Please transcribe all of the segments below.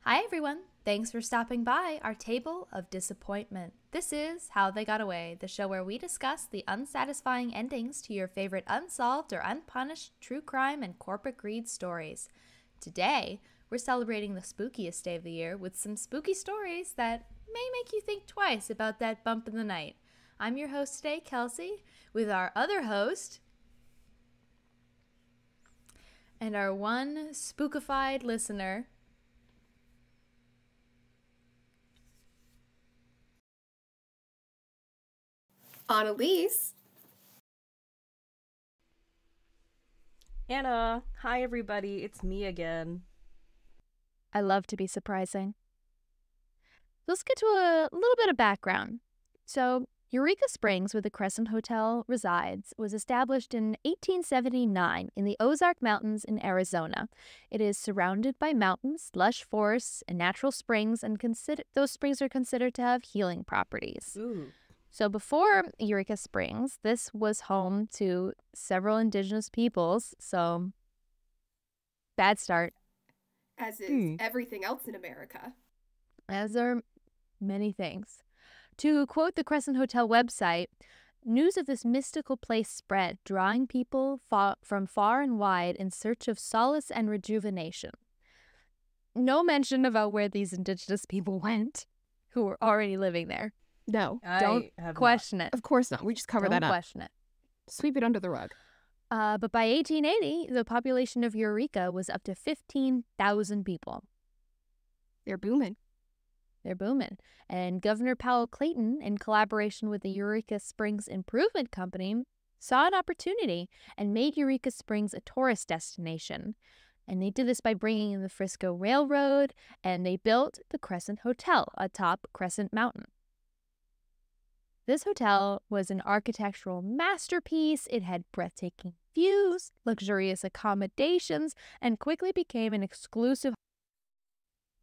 Hi everyone, thanks for stopping by our table of disappointment. This is How They Got Away, the show where we discuss the unsatisfying endings to your favorite unsolved or unpunished true crime and corporate greed stories. Today, we're celebrating the spookiest day of the year with some spooky stories that may make you think twice about that bump in the night. I'm your host today, Kelsey, with our other host and our one spookified listener, Annalise. Anna, hi everybody, it's me again. I love to be surprising. Let's get to a little bit of background. So, Eureka Springs, where the Crescent Hotel resides, was established in 1879 in the Ozark Mountains in Arizona. It is surrounded by mountains, lush forests, and natural springs, and those springs are considered to have healing properties. Ooh. So before Eureka Springs, this was home to several indigenous peoples, so bad start. As is everything else in America. As are many things. To quote the Crescent Hotel website, news of this mystical place spread, drawing people from far and wide in search of solace and rejuvenation. No mention about where these indigenous people went, who were already living there. No. Don't question it. Of course not. We just cover that up. Don't question it. Sweep it under the rug. But by 1880, the population of Eureka was up to 15,000 people. They're booming. They're booming. And Governor Powell Clayton, in collaboration with the Eureka Springs Improvement Company, saw an opportunity and made Eureka Springs a tourist destination. And they did this by bringing in the Frisco Railroad, and they built the Crescent Hotel atop Crescent Mountain. This hotel was an architectural masterpiece. It had breathtaking views, luxurious accommodations, and quickly became an exclusive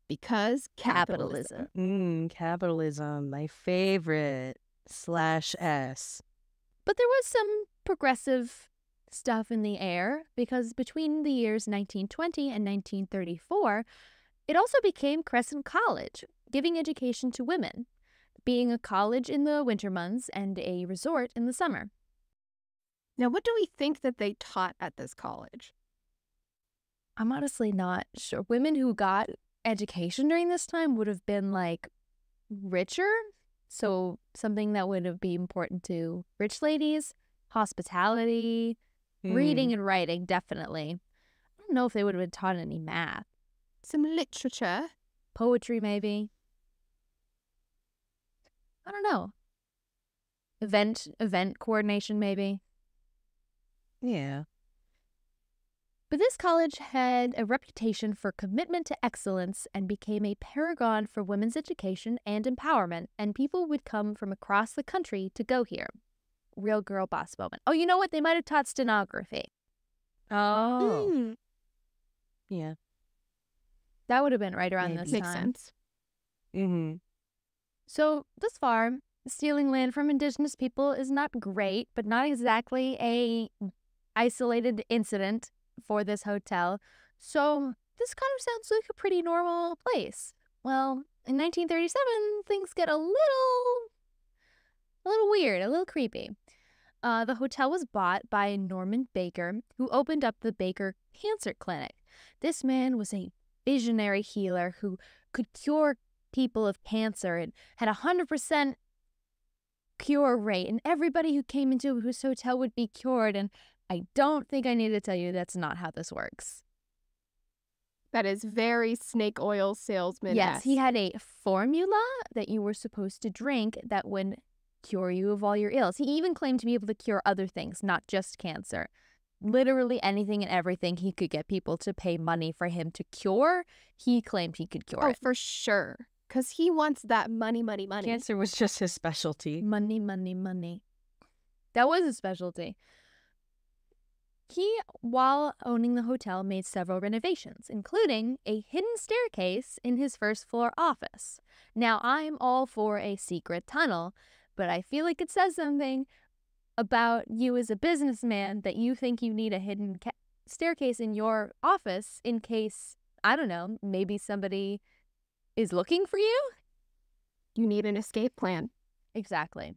because capitalism. Capitalism, my favorite /S. But there was some progressive stuff in the air because between the years 1920 and 1934, it also became Crescent College, giving education to women, being a college in the winter months and a resort in the summer. Now, what do we think that they taught at this college? I'm honestly not sure. Women who got education during this time would have been, like, richer. So something that would have been important to rich ladies, hospitality, reading and writing, definitely. I don't know if they would have been taught any math. Some literature. Poetry, maybe. I don't know. Event coordination, maybe. Yeah. But this college had a reputation for commitment to excellence and became a paragon for women's education and empowerment, and people would come from across the country to go here. Real girl boss moment. Oh, you know what? They might have taught stenography. Oh. Yeah. That would have been right around this Makes time. sense. So, thus far, stealing land from indigenous people is not great, but not exactly a isolated incident for this hotel. So, this kind of sounds like a pretty normal place. Well, in 1937, things get a little weird, a little creepy. The hotel was bought by Norman Baker, who opened up the Baker Cancer Clinic. This man was a visionary healer who could cure people of cancer and had 100% cure rate, and everybody who came into his hotel would be cured. And I don't think I need to tell you that's not how this works. That is very snake oil salesman. Yes, he had a formula that you were supposed to drink that would cure you of all your ills. He even claimed to be able to cure other things, not just cancer. Literally anything and everything he could get people to pay money for him to cure, he claimed he could cure it. Oh, for sure. Because he wants that money. Cancer was just his specialty. Money. That was his specialty. He, while owning the hotel, made several renovations, including a hidden staircase in his first floor office. Now, I'm all for a secret tunnel, but I feel like it says something about you as a businessman that you think you need a hidden staircase in your office in case, I don't know, maybe somebody is looking for you. You need an escape plan. Exactly.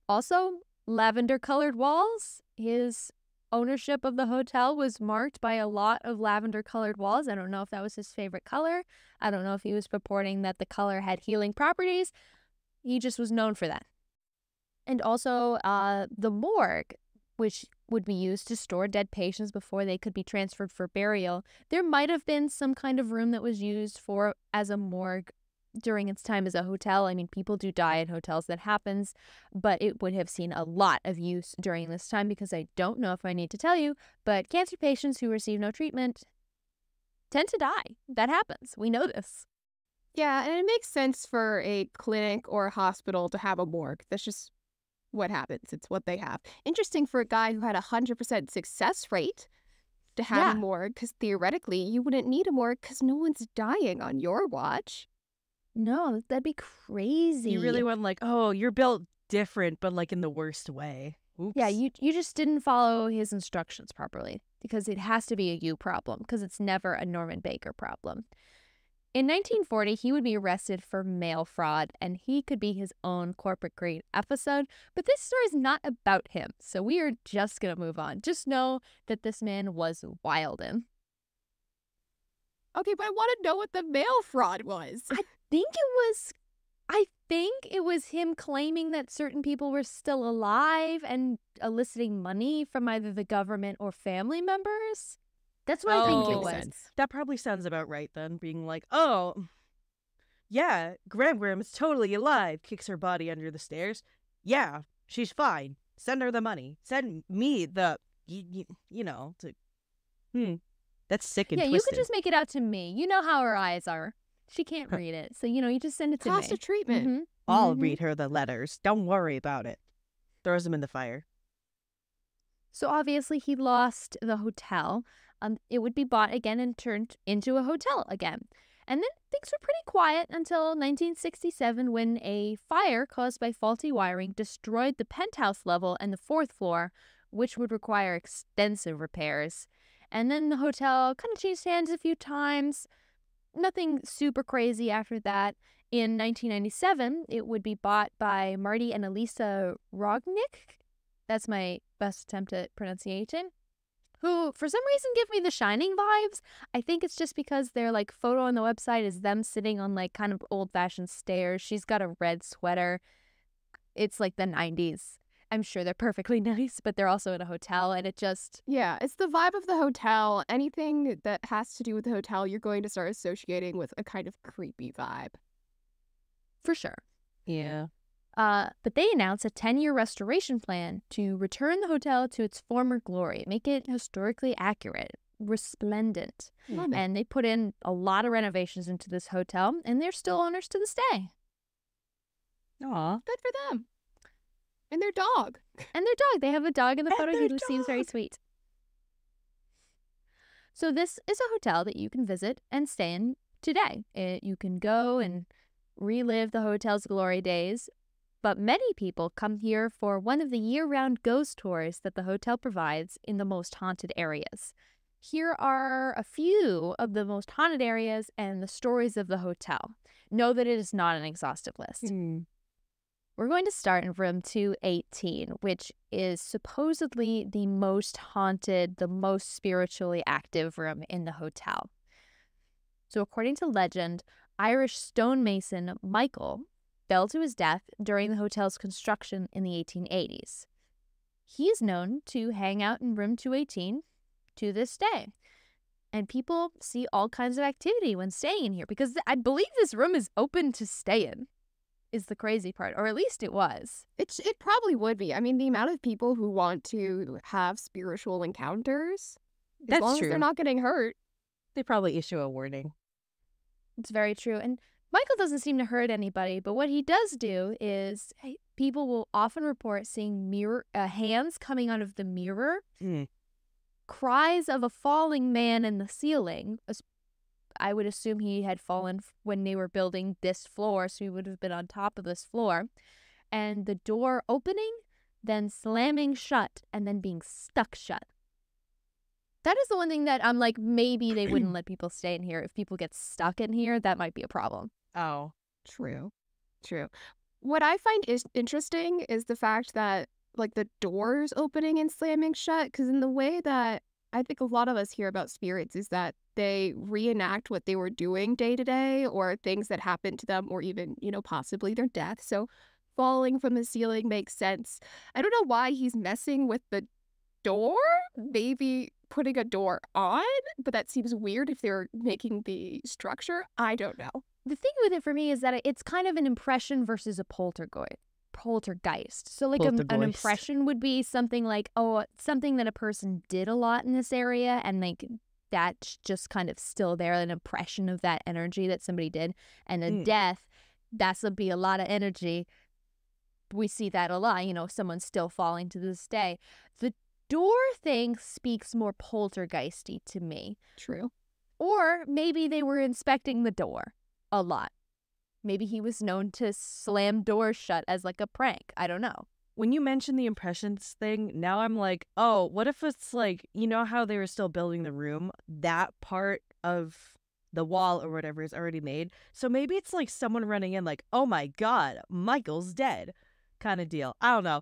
Also, lavender-colored walls. His ownership of the hotel was marked by a lot of lavender-colored walls. I don't know if that was his favorite color. I don't know if he was purporting that the color had healing properties. He just was known for that. And also, the morgue, which would be used to store dead patients before they could be transferred for burial. There might have been some kind of room that was used for as a morgue during its time as a hotel. I mean, people do die in hotels, that happens, but it would have seen a lot of use during this time because I don't know if I need to tell you, but cancer patients who receive no treatment tend to die. That happens. We know this. Yeah, and it makes sense for a clinic or a hospital to have a morgue. That's just what happens. It's what they have. Interesting for a guy who had a 100% success rate to have Yeah. a morgue, because theoretically you wouldn't need a morgue because no one's dying on your watch. No, that'd be crazy. You really went like, oh, you're built different, but like in the worst way. Oops. Yeah, you just didn't follow his instructions properly because it has to be a you problem because it's never a Norman Baker problem. In 1940, he would be arrested for mail fraud, and he could be his own corporate greed episode. But this story is not about him, so we are just going to move on. Just know that this man was wildin'. Okay, but I want to know what the mail fraud was. I think it was him claiming that certain people were still alive and eliciting money from either the government or family members. That's what I think it Oh. was. Makes sense. That probably sounds about right then, being like, oh, yeah, Graham is totally alive, kicks her body under the stairs. Yeah, she's fine. Send her the money. Send me the, That's sick and Yeah, you twisted. could just make it out to me. You know how her eyes are. She can't read it. So, you just send it to Cost me. of treatment. Mhm. I'll Mhm. read her the letters. Don't worry about it. Throws them in the fire. So obviously he lost the hotel. It would be bought again and turned into a hotel again. And then things were pretty quiet until 1967 when a fire caused by faulty wiring destroyed the penthouse level and the fourth floor, which would require extensive repairs. And then the hotel kind of changed hands a few times. Nothing super crazy after that. In 1997, it would be bought by Marty and Elisa Rognick. That's my best attempt at pronunciation. Who, for some reason, give me the Shining vibes. I think it's just because their photo on the website is them sitting on kind of old-fashioned stairs. She's got a red sweater. It's like the 90s. I'm sure they're perfectly nice, but they're also in a hotel, and it just... Yeah, it's the vibe of the hotel. Anything that has to do with the hotel, you're going to start associating with a kind of creepy vibe. For sure. Yeah. But they announced a 10-year restoration plan to return the hotel to its former glory, make it historically accurate, resplendent. Love it. And they put in a lot of renovations into this hotel, and they're still owners to this day. Aw. Good for them. And their dog. And their dog. They have a dog in the And photo their who seems very dog. sweet. So this is a hotel that you can visit and stay in today. You can go and relive the hotel's glory days, but many people come here for one of the year-round ghost tours that the hotel provides in the most haunted areas. Here are a few of the most haunted areas and the stories of the hotel. Know that it is not an exhaustive list. We're going to start in room 218, which is supposedly the most haunted, the most spiritually active room in the hotel. So according to legend, Irish stonemason Michael fell to his death during the hotel's construction in the 1880s. He is known to hang out in room 218 to this day. And people see all kinds of activity when staying in here because I believe this room is open to stay in, is the crazy part, or at least it was. It probably would be. I mean, the amount of people who want to have spiritual encounters, as That's long true. as they're not getting hurt. They probably issue a warning. It's very true. And Michael doesn't seem to hurt anybody, but what he does do is people will often report seeing hands coming out of the mirror, cries of a falling man in the ceiling. I would assume he had fallen when they were building this floor, so he would have been on top of this floor. And the door opening, then slamming shut, and then being stuck shut. That is the one thing that I'm like, maybe they wouldn't let people stay in here. If people get stuck in here, that might be a problem. Oh. True. What I find is interesting is the fact that like the doors opening and slamming shut, because in the way that I think a lot of us hear about spirits is that they reenact what they were doing day to day or things that happened to them or even, possibly their death. So falling from the ceiling makes sense. I don't know why he's messing with the door, maybe putting a door on, but that seems weird if they're making the structure. I don't know. The thing with it for me is that it's kind of an impression versus a poltergeist. So like an Poltergeist. impression would be something like, oh, something that a person did a lot in this area, and like that's just kind of still there, an impression of that energy that somebody did. And a death, that's would be a lot of energy. We see that a lot, someone's still falling to this day. The door thing speaks more poltergeisty to me. True. Or maybe they were inspecting the door a lot. Maybe he was known to slam doors shut as like a prank. I don't know. When you mention the impressions thing, now I'm like, oh, what if it's like, how they were still building the room? That part of the wall or whatever is already made. So maybe it's like someone running in like, oh my God, Michael's dead kind of deal. I don't know.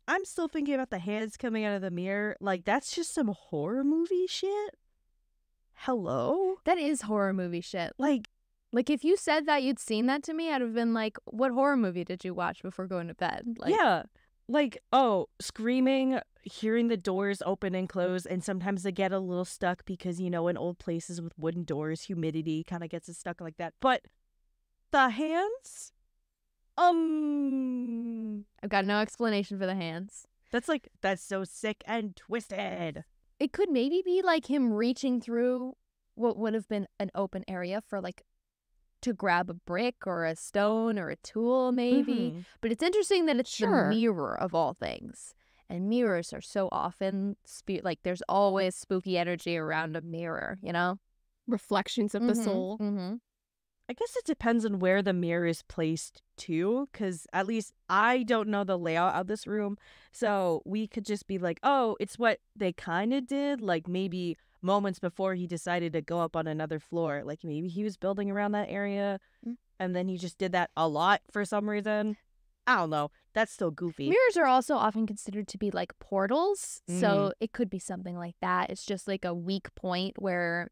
I'm still thinking about the hands coming out of the mirror. Like, that's just some horror movie shit. Hello? That is horror movie shit. Like if you said that you'd seen that to me, I'd have been like, what horror movie did you watch before going to bed? Like, yeah. Like, oh, screaming, hearing the doors open and close, and sometimes they get a little stuck because, in old places with wooden doors, humidity kind of gets it stuck like that. But the hands? I've got no explanation for the hands. That's so sick and twisted. It could maybe be like him reaching through what would have been an open area for like to grab a brick or a stone or a tool maybe. But it's interesting that it's the mirror of all things. And mirrors are so often like there's always spooky energy around a mirror, Reflections of the soul. I guess it depends on where the mirror is placed too, because at least I don't know the layout of this room. So we could just be like, oh, it's what they kind of did. Like maybe moments before he decided to go up on another floor. Like maybe he was building around that area and then he just did that a lot for some reason. I don't know. That's still goofy. Mirrors are also often considered to be like portals. So it could be something like that. It's just like a weak point where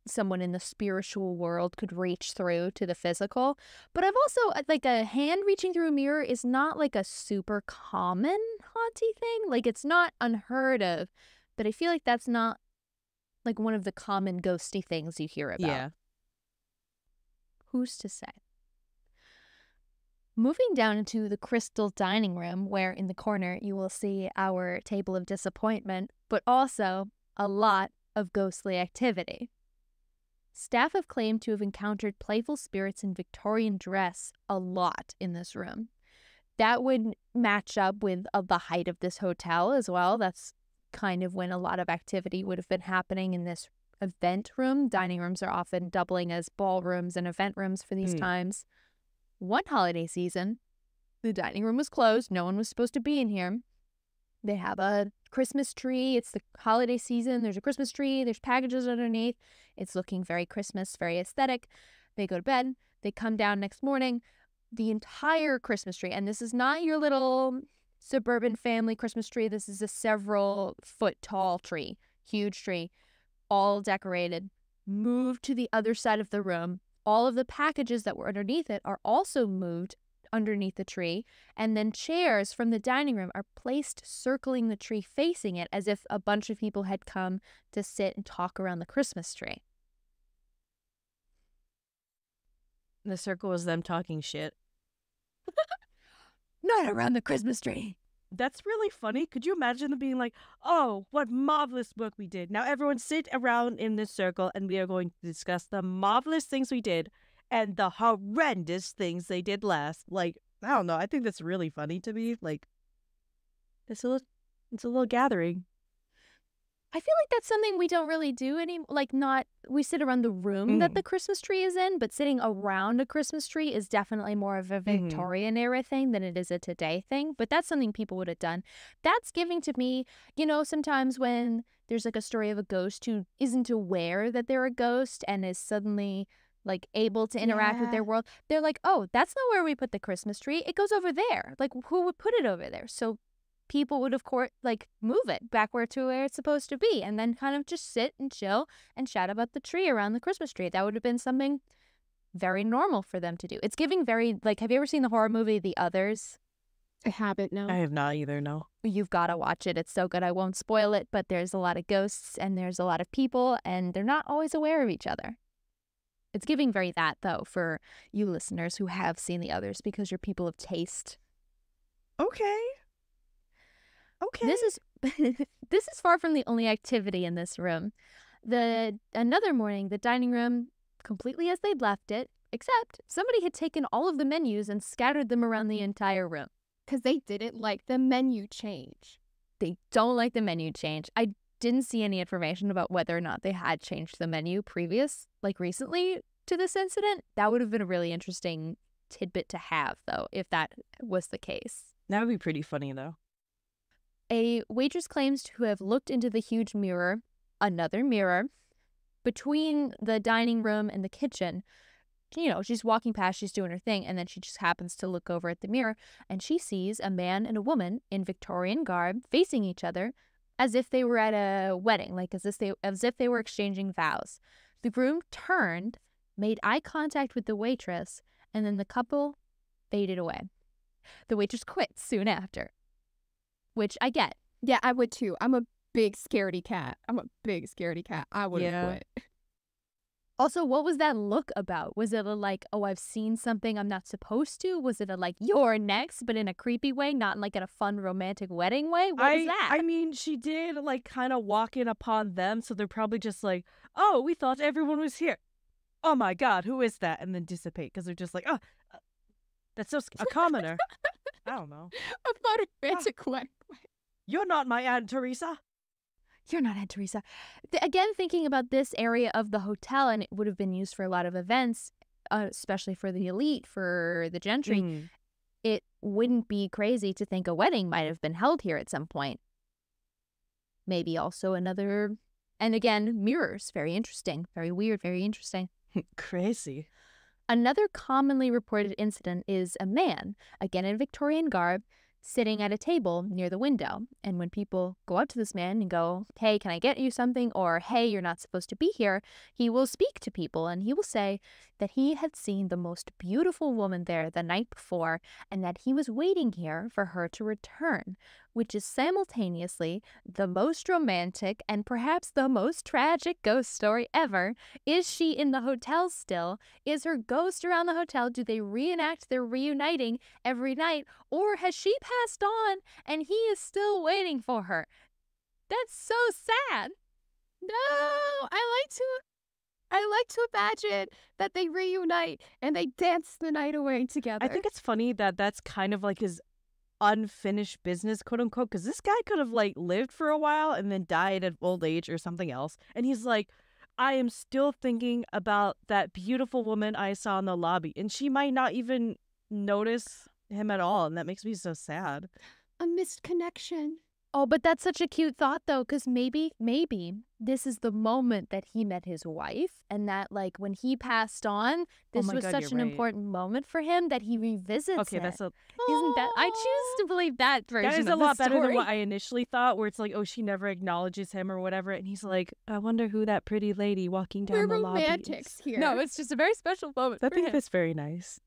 someone in the spiritual world could reach through to the physical. But I've also, like, a hand reaching through a mirror is not like a super common haunty thing. Like, it's not unheard of, but I feel like that's not like one of the common ghosty things you hear about. Yeah. Who's to say? Moving down into the crystal dining room, where in the corner you will see our table of disappointment, but also a lot of ghostly activity. Staff have claimed to have encountered playful spirits in Victorian dress a lot in this room. That would match up with the height of this hotel as well. That's kind of when a lot of activity would have been happening in this event room. Dining rooms are often doubling as ballrooms and event rooms for these times. One holiday season, the dining room was closed. No one was supposed to be in here. They have a Christmas tree. It's the holiday season. There's a Christmas tree. There's packages underneath. It's looking very Christmas, very aesthetic. They go to bed. They come down next morning. The entire Christmas tree, and this is not your little suburban family Christmas tree. This is a several foot tall tree, huge tree, all decorated, moved to the other side of the room. All of the packages that were underneath it are also moved underneath the tree, and then chairs from the dining room are placed circling the tree facing it as if a bunch of people had come to sit and talk around the Christmas tree. The circle was them talking shit. Not around the Christmas tree. That's really funny. Could you imagine them being like, oh, what marvelous work we did. Now everyone sit around in this circle and we are going to discuss the marvelous things we did and the horrendous things they did last. Like, I don't know. I think that's really funny to me. Like, it's a little gathering. I feel like that's something we don't really do like not we sit around the room that the Christmas tree is in, but sitting around a Christmas tree is definitely more of a Victorian era thing than it is a today thing. But that's something people would have done. That's giving to me, sometimes when there's like a story of a ghost who isn't aware that they're a ghost and is suddenly like able to interact with Yeah. their world, they're like, oh, that's not where we put the Christmas tree. It goes over there. Like, who would put it over there? So people would, of course, like move it back where it's supposed to be and then kind of just sit and chill and chat about the tree around the Christmas tree. That would have been something very normal for them to do. It's giving very, like, have you ever seen the horror movie The Others? I haven't, no. I have not either, no. You've got to watch it. It's so good. I won't spoil it, but there's a lot of ghosts and there's a lot of people and they're not always aware of each other. It's giving very that, though, for you listeners who have seen The Others because you're people of taste. Okay. This is this is far from the only activity in this room. Another morning, the dining room, completely as they'd left it, except somebody had taken all of the menus and scattered them around the entire room. Because they didn't like the menu change. They don't like the menu change. I didn't see any information about whether or not they had changed the menu recently to this incident. That would have been a really interesting tidbit to have, though, if that was the case. That would be pretty funny, though. A waitress claims to have looked into the huge mirror, another mirror, between the dining room and the kitchen. She's walking past, she's doing her thing, and then she just happens to look over at the mirror, and she sees a man and a woman in Victorian garb facing each other as if they were at a wedding, like as if they were exchanging vows. The groom turned, made eye contact with the waitress, and then the couple faded away. The waitress quit soon after. Which I get. Yeah, I would too. I'm a big scaredy cat. I would have Yeah. quit. Also, what was that look about? Was it a like, oh, I've seen something I'm not supposed to? Was it a like, you're next, but in a creepy way, not like in a fun romantic wedding way? What was that? I mean, she did like kind of walk in upon them, so they're probably just like, oh, we thought everyone was here. Oh my God, who is that? And then dissipate because they're just like, oh, that's just a commoner. I don't know. A fun romantic wedding. You're not my Aunt Teresa. You're not Aunt Teresa. Again, thinking about this area of the hotel, and it would have been used for a lot of events, especially for the elite, for the gentry, it wouldn't be crazy to think a wedding might have been held here at some point. Maybe also another, and again, mirrors. Very interesting. Very weird. Very interesting. Crazy. Another commonly reported incident is a man, again in Victorian garb, sitting at a table near the window. And when people go up to this man and go, hey, can I get you something? Or, hey, you're not supposed to be here, he will speak to people and he will say that he had seen the most beautiful woman there the night before and that he was waiting here for her to return, which is simultaneously the most romantic and perhaps the most tragic ghost story ever. Is she in the hotel still? Is her ghost around the hotel? Do they reenact their reuniting every night? Or has she passed on and he is still waiting for her? That's so sad. No, I like to imagine that they reunite and they dance the night away together. I think it's funny that that's kind of like his unfinished business, quote unquote, because this guy could have like lived for a while and then died at old age or something else. And he's like, I am still thinking about that beautiful woman I saw in the lobby, and she might not even notice him at all. And that makes me so sad. a missed connection. Oh, but that's such a cute thought, though, because maybe this is the moment that he met his wife, and that, like, when he passed on, this my was God, such you're an right. important moment for him that he revisits Okay, it. that's a Isn't that? I choose to believe that version that is of a the lot better than story. what I initially thought, where it's like, oh, she never acknowledges him or whatever, and he's like, I wonder who that pretty lady walking down We're the lobby romantics is. here. No, it's just a very special moment I for think him. that's very nice.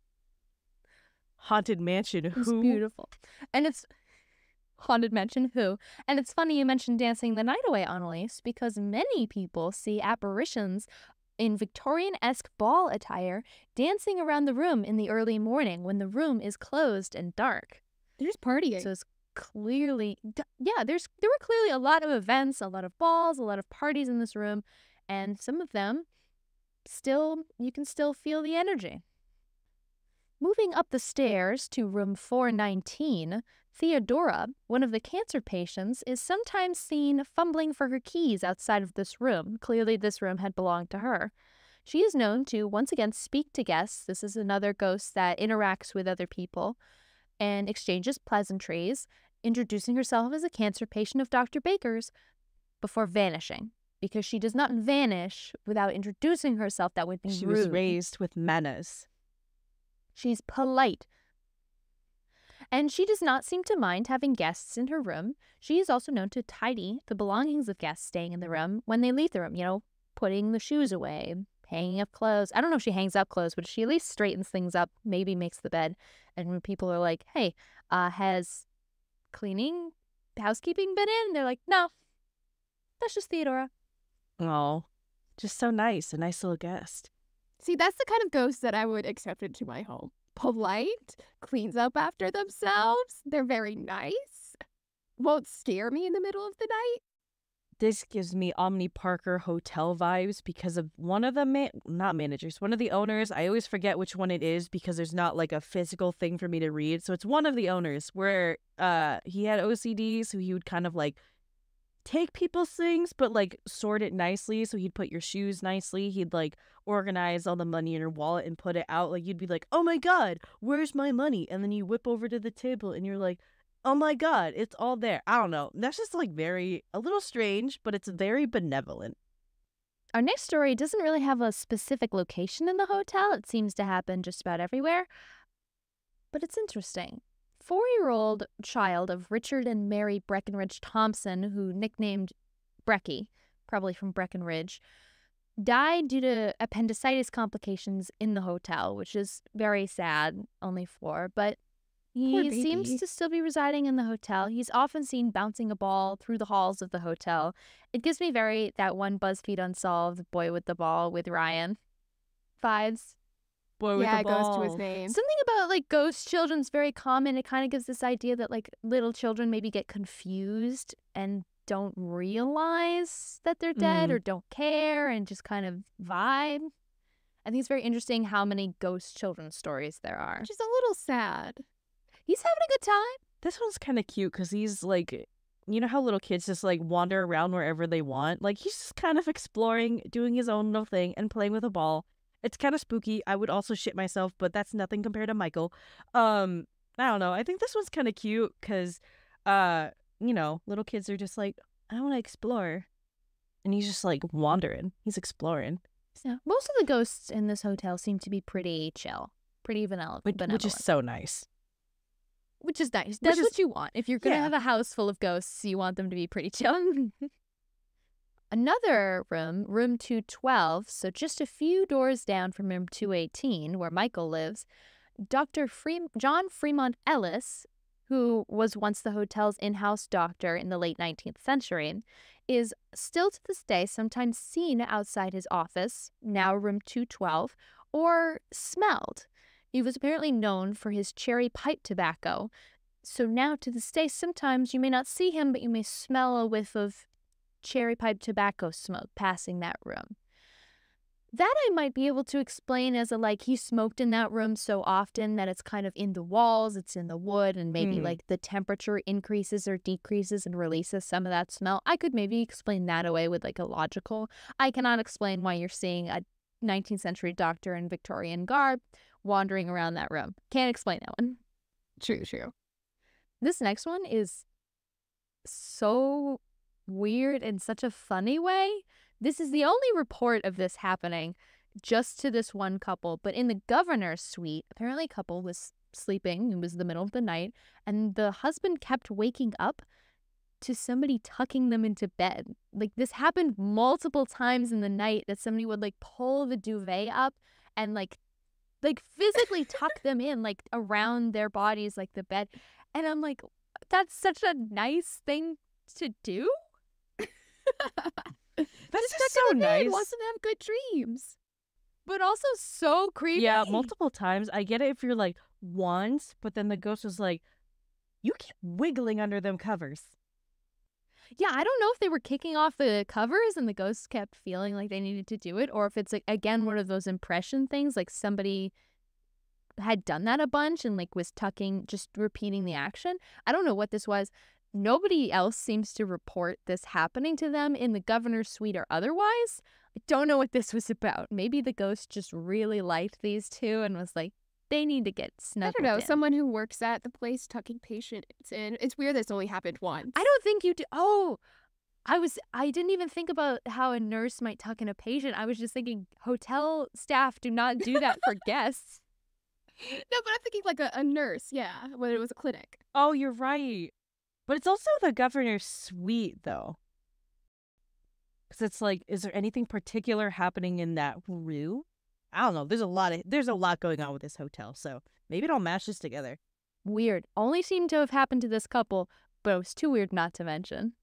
Haunted mansion. It's Who? beautiful. And it's haunted mansion who. And it's funny you mentioned dancing the night away, Annalise, because many people see apparitions in Victorian-esque ball attire dancing around the room in the early morning when the room is closed and dark. They're just partying. So it's clearly, there were clearly a lot of events, a lot of balls, a lot of parties in this room, and some of them you can still feel the energy. Moving up the stairs to room 419, Theodora, one of the cancer patients, is sometimes seen fumbling for her keys outside of this room. Clearly, this room had belonged to her. She is known to once again speak to guests. This is another ghost that interacts with other people and exchanges pleasantries, introducing herself as a cancer patient of Dr. Baker's before vanishing. Because she does not vanish without introducing herself, that would be She rude. was raised with manners. She's polite. And she does not seem to mind having guests in her room. She is also known to tidy the belongings of guests staying in the room when they leave the room, putting the shoes away, hanging up clothes. I don't know if she hangs up clothes, but she at least straightens things up, maybe makes the bed. And when people are like, hey, has housekeeping been in? They're like, no, that's just Theodora. Oh, just so nice. A nice little guest. See, that's the kind of ghost that I would accept into my home. Polite, cleans up after themselves. They're very nice. Won't scare me in the middle of the night. This gives me Omni Parker hotel vibes because of one of the not managers, one of the owners. I always forget which one it is because there's not like a physical thing for me to read. So it's one of the owners where he had OCD, so he would kind of like take people's things but like sort it nicely. So he'd put your shoes nicely. He'd like organize all the money in your wallet and put it out. Like you'd be like, oh my God, where's my money? And then you whip over to the table and you're like, oh my God, it's all there. I don't know. That's just like a little strange, but it's very benevolent. Our next story doesn't really have a specific location in the hotel. It seems to happen just about everywhere. But it's interesting. 4-year-old child of Richard and Mary Breckenridge Thompson, who nicknamed Brecky, probably from Breckenridge, died due to appendicitis complications in the hotel, which is very sad, only 4, but he seems to still be residing in the hotel. He's often seen bouncing a ball through the halls of the hotel. It gives me that one BuzzFeed Unsolved Boy with the Ball with Ryan vibes. Boy with the ball. Yeah, it goes to his name. Something about like ghost children's very common. It kind of gives this idea that like little children maybe get confused and don't realize that they're dead or don't care and just kind of vibe. I think it's very interesting how many ghost children's stories there are. Which is a little sad. He's having a good time. This one's kind of cute because he's like, you know how little kids just like wander around wherever they want? Like he's just kind of exploring, doing his own little thing and playing with a ball. It's kind of spooky. I would also shit myself, but that's nothing compared to Michael. I don't know. I think this one's kind of cute because, little kids are just like, I want to explore. And he's just like wandering. He's exploring. So most of the ghosts in this hotel seem to be pretty chill, pretty benevolent. Which is so nice. Which is nice. That's what you want. If you're going to have a house full of ghosts, you want them to be pretty chill. Another room, room 212, so just a few doors down from room 218, where Michael lives, Dr. John Fremont Ellis, who was once the hotel's in-house doctor in the late 19th century, is still to this day sometimes seen outside his office, now room 212, or smelled. He was apparently known for his cherry pipe tobacco, so now to this day sometimes you may not see him, but you may smell a whiff of cherry pipe tobacco smoke passing that room. That I might be able to explain as he smoked in that room so often that it's kind of in the walls, it's in the wood, and maybe like the temperature increases or decreases and releases some of that smell. I could maybe explain that away with like a logical. I cannot explain why you're seeing a 19th century doctor in Victorian garb wandering around that room. Can't explain that one. True. This next one is so weird in such a funny way. This is the only report of this happening just to this one couple, but in the governor's suite, apparently a couple was sleeping. It was the middle of the night, and the husband kept waking up to somebody tucking them into bed. Like this happened multiple times in the night that somebody would like pull the duvet up and like physically tuck them in like around their bodies like the bed. And I'm like, that's such a nice thing to do. That's just so nice. Wants them to have good dreams. But also so creepy. Yeah, multiple times. I get it if you're like once, but then the ghost was like, you keep wiggling under them covers. Yeah, I don't know if they were kicking off the covers and the ghosts kept feeling like they needed to do it, or if it's like, again, one of those impression things, like somebody had done that a bunch and like was just repeating the action. I don't know what this was. Nobody else seems to report this happening to them in the governor's suite or otherwise. I don't know what this was about. Maybe the ghost just really liked these two and was like, they need to get I snuggled don't know. in. Someone who works at the place tucking patients in. It's weird this only happened once. I don't think you do. Oh, I didn't even think about how a nurse might tuck in a patient. I was just thinking hotel staff do not do that for guests. No, but I'm thinking like a nurse, yeah, when it was a clinic. Oh, you're right. But it's also the governor's suite, though. Because it's like, is there anything particular happening in that room? I don't know. There's a lot going on with this hotel, so maybe it all matches together. Weird. Only seemed to have happened to this couple, but it was too weird not to mention.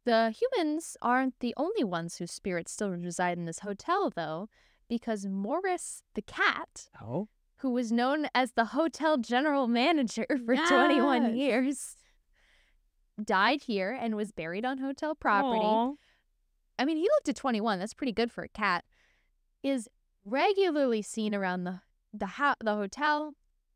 The humans aren't the only ones whose spirits still reside in this hotel, though, because Morris the cat, Oh? who was known as the hotel general manager for 21 Yes. years, died here and was buried on hotel property. Aw. I mean, he lived to 21. That's pretty good for a cat. Is regularly seen around the hotel,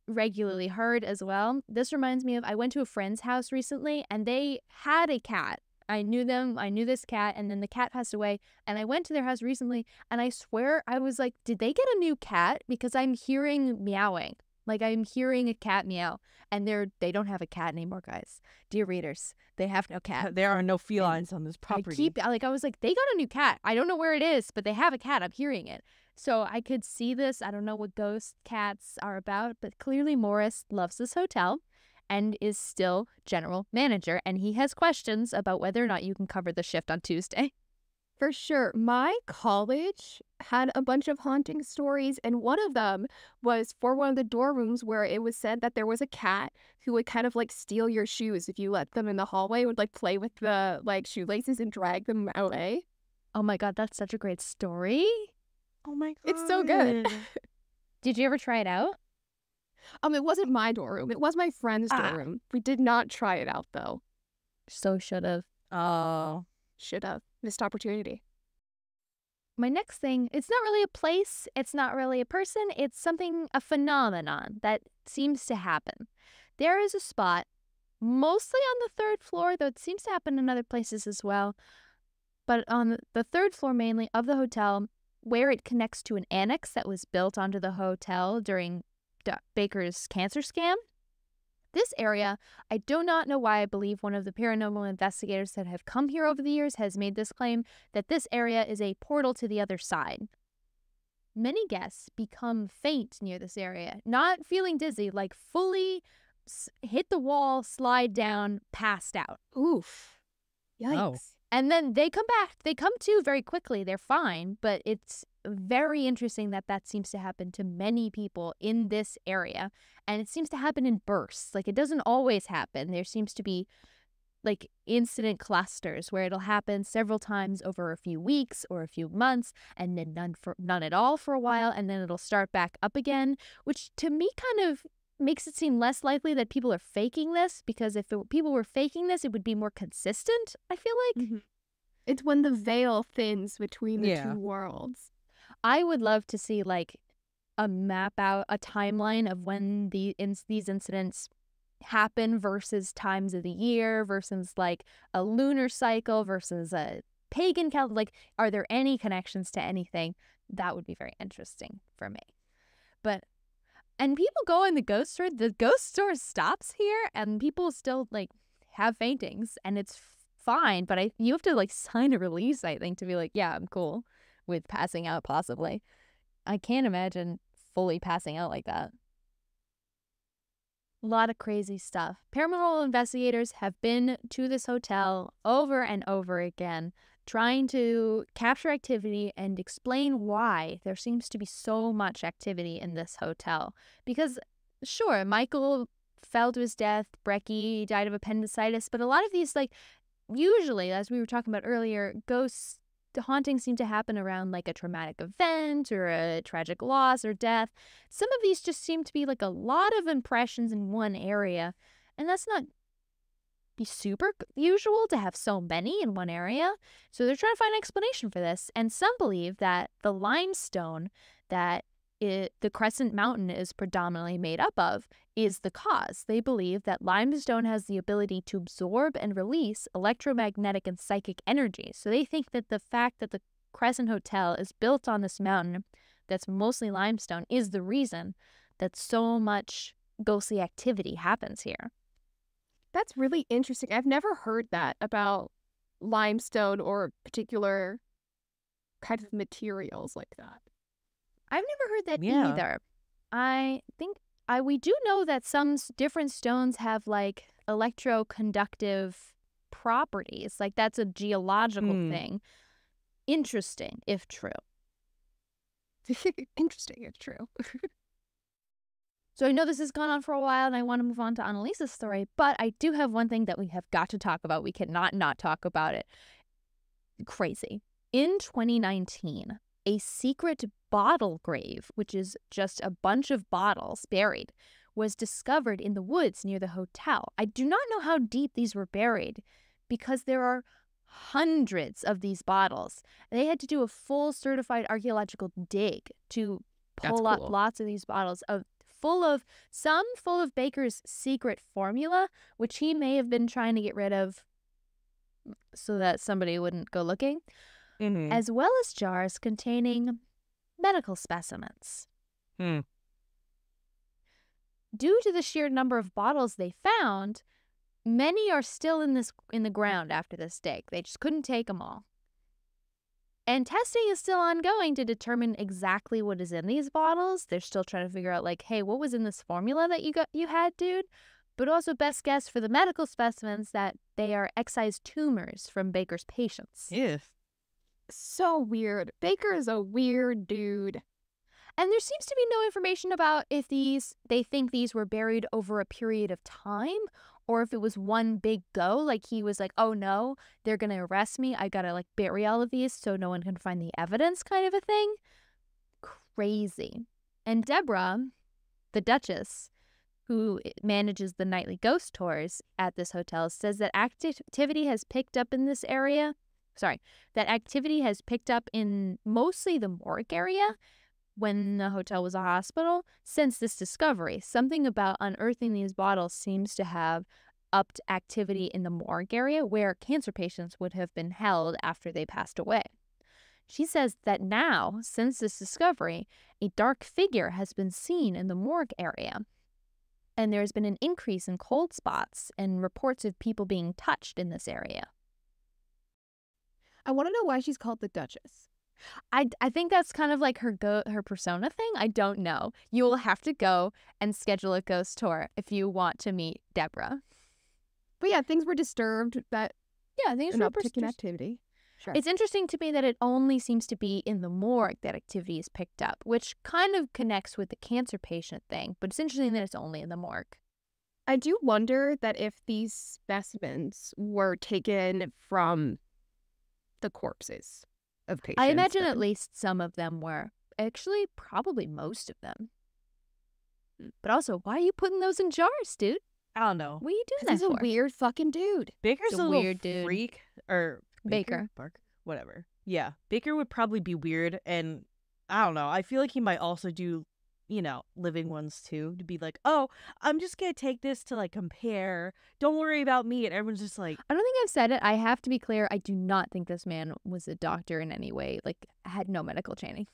regularly heard as well. This reminds me of, I went to a friend's house recently and they had a cat. I knew them. I knew this cat, and then the cat passed away. And I went to their house recently, and I swear I was like, did they get a new cat? Because I'm hearing meowing. Like, I'm hearing a cat meow. And they don't have a cat anymore, guys. Dear readers, they have no cat. There are no felines on this I property. was like, they got a new cat. I don't know where it is, but they have a cat. I'm hearing it. So I could see this. I don't know what ghost cats are about, but clearly Morris loves this hotel and is still general manager. And he has questions about whether or not you can cover the shift on Tuesday. For sure. My college had a bunch of haunting stories, and one of them was for one of the dorm rooms where it was said that there was a cat who would kind of like steal your shoes if you let them in the hallway, would like play with the like shoelaces and drag them away. Oh my God, that's such a great story. Oh my god. It's so good. Did you ever try it out? It wasn't my dorm room. It was my friend's dorm room. We did not try it out though. So should have. Oh. Should have. Missed opportunity. My next thing, it's not really a place, it's not really a person, it's something, a phenomenon that seems to happen. There is a spot, mostly on the third floor, though it seems to happen in other places as well, but on the third floor mainly of the hotel, where it connects to an annex that was built onto the hotel during Baker's cancer scam. This area, I do not know why I believe one of the paranormal investigators that have come here over the years has made this claim that this area is a portal to the other side. Many guests become faint near this area, not feeling dizzy, like fully hit the wall, slide down, passed out. Oof. Yikes. Oh. And then they come back. They come to very quickly. They're fine, but it's very interesting that seems to happen to many people in this area. And it seems to happen in bursts. Like, it doesn't always happen. There seems to be, like, incident clusters where it'll happen several times over a few weeks or a few months, and then none at all for a while, and then it'll start back up again, which to me kind of makes it seem less likely that people are faking this, because if people were faking this, it would be more consistent, I feel like. Mm-hmm. It's when the veil thins between the Yeah. two worlds. I would love to see, like, a map out, a timeline of when these incidents happen versus times of the year versus, like, a lunar cycle versus a pagan calendar. Like, are there any connections to anything? That would be very interesting for me. And people go in the ghost store. The ghost store stops here, and people still, like, have faintings, and it's fine. But you have to, like, sign a release, I think, to be like, yeah, I'm cool with passing out, possibly. I can't imagine fully passing out like that. A lot of crazy stuff. Paranormal investigators have been to this hotel over and over again, trying to capture activity and explain why there seems to be so much activity in this hotel. Because, sure, Michael fell to his death, Brecky died of appendicitis, but a lot of these, like, usually, as we were talking about earlier, ghosts, the hauntings seem to happen around, like, a traumatic event or a tragic loss or death. Some of these just seem to be, like, a lot of impressions in one area, and that's not be super usual to have so many in one area. So they're trying to find an explanation for this, and some believe that the limestone that the Crescent Mountain is predominantly made up of is the cause. They believe that limestone has the ability to absorb and release electromagnetic and psychic energy. So they think that the fact that the Crescent Hotel is built on this mountain that's mostly limestone is the reason that so much ghostly activity happens here. That's really interesting. I've never heard that about limestone or particular kind of materials like that. I've never heard that Yeah. either. I think we do know that some different stones have like electroconductive properties. Like that's a geological thing. Interesting, if true. Interesting, it's true. So I know this has gone on for a while and I want to move on to Annalisa's story, but I do have one thing that we have got to talk about. We cannot not talk about it. Crazy. In 2019, a secret bottle grave, which is just a bunch of bottles buried, was discovered in the woods near the hotel. I do not know how deep these were buried because there are hundreds of these bottles. They had to do a full certified archaeological dig to pull up cool. lots of these bottles full of Baker's secret formula, which he may have been trying to get rid of so that somebody wouldn't go looking, as well as jars containing medical specimens. Due to the sheer number of bottles they found, many are still in the ground after this dig. They just couldn't take them all. And testing is still ongoing to determine exactly what is in these bottles. They're still trying to figure out, like, hey, what was in this formula that you had, dude? But also, best guess for the medical specimens that they are excised tumors from Baker's patients. Yeah. So weird. Baker is a weird dude. And there seems to be no information about if they think these were buried over a period of time or if it was one big go. Like he was like, oh no, they're going to arrest me. I got to like bury all of these so no one can find the evidence kind of a thing. Crazy. And Deborah, the Duchess, who manages the nightly ghost tours at this hotel, says that activity has picked up in this area. That activity has picked up in mostly the morgue area when the hotel was a hospital since this discovery. Something about unearthing these bottles seems to have upped activity in the morgue area where cancer patients would have been held after they passed away. She says that now, since this discovery, a dark figure has been seen in the morgue area. And there's been an increase in cold spots and reports of people being touched in this area. I want to know why she's called the Duchess. I think that's kind of like her persona thing. I don't know. You will have to go and schedule a ghost tour if you want to meet Deborah. But yeah, things were disturbed. Things An were uptick in activity. Sure. It's interesting to me that it only seems to be in the morgue that activity is picked up, which kind of connects with the cancer patient thing. But it's interesting that it's only in the morgue. I do wonder that if these specimens were taken from the corpses of patients. I imagine at least some of them were. Actually, probably most of them. But also, why are you putting those in jars, dude? I don't know. What are you doing that He's a for? weird fucking dude. Baker's He's a a little weird dude. freak. Or Baker. Barker? Whatever. Yeah. Baker would probably be weird. And I don't know. I feel like he might also do, living ones too. To be like, oh, I'm just going to take this to like compare. Don't worry about me. And everyone's just like, I don't think I've said it. I have to be clear. I do not think this man was a doctor in any way. Like, had no medical training.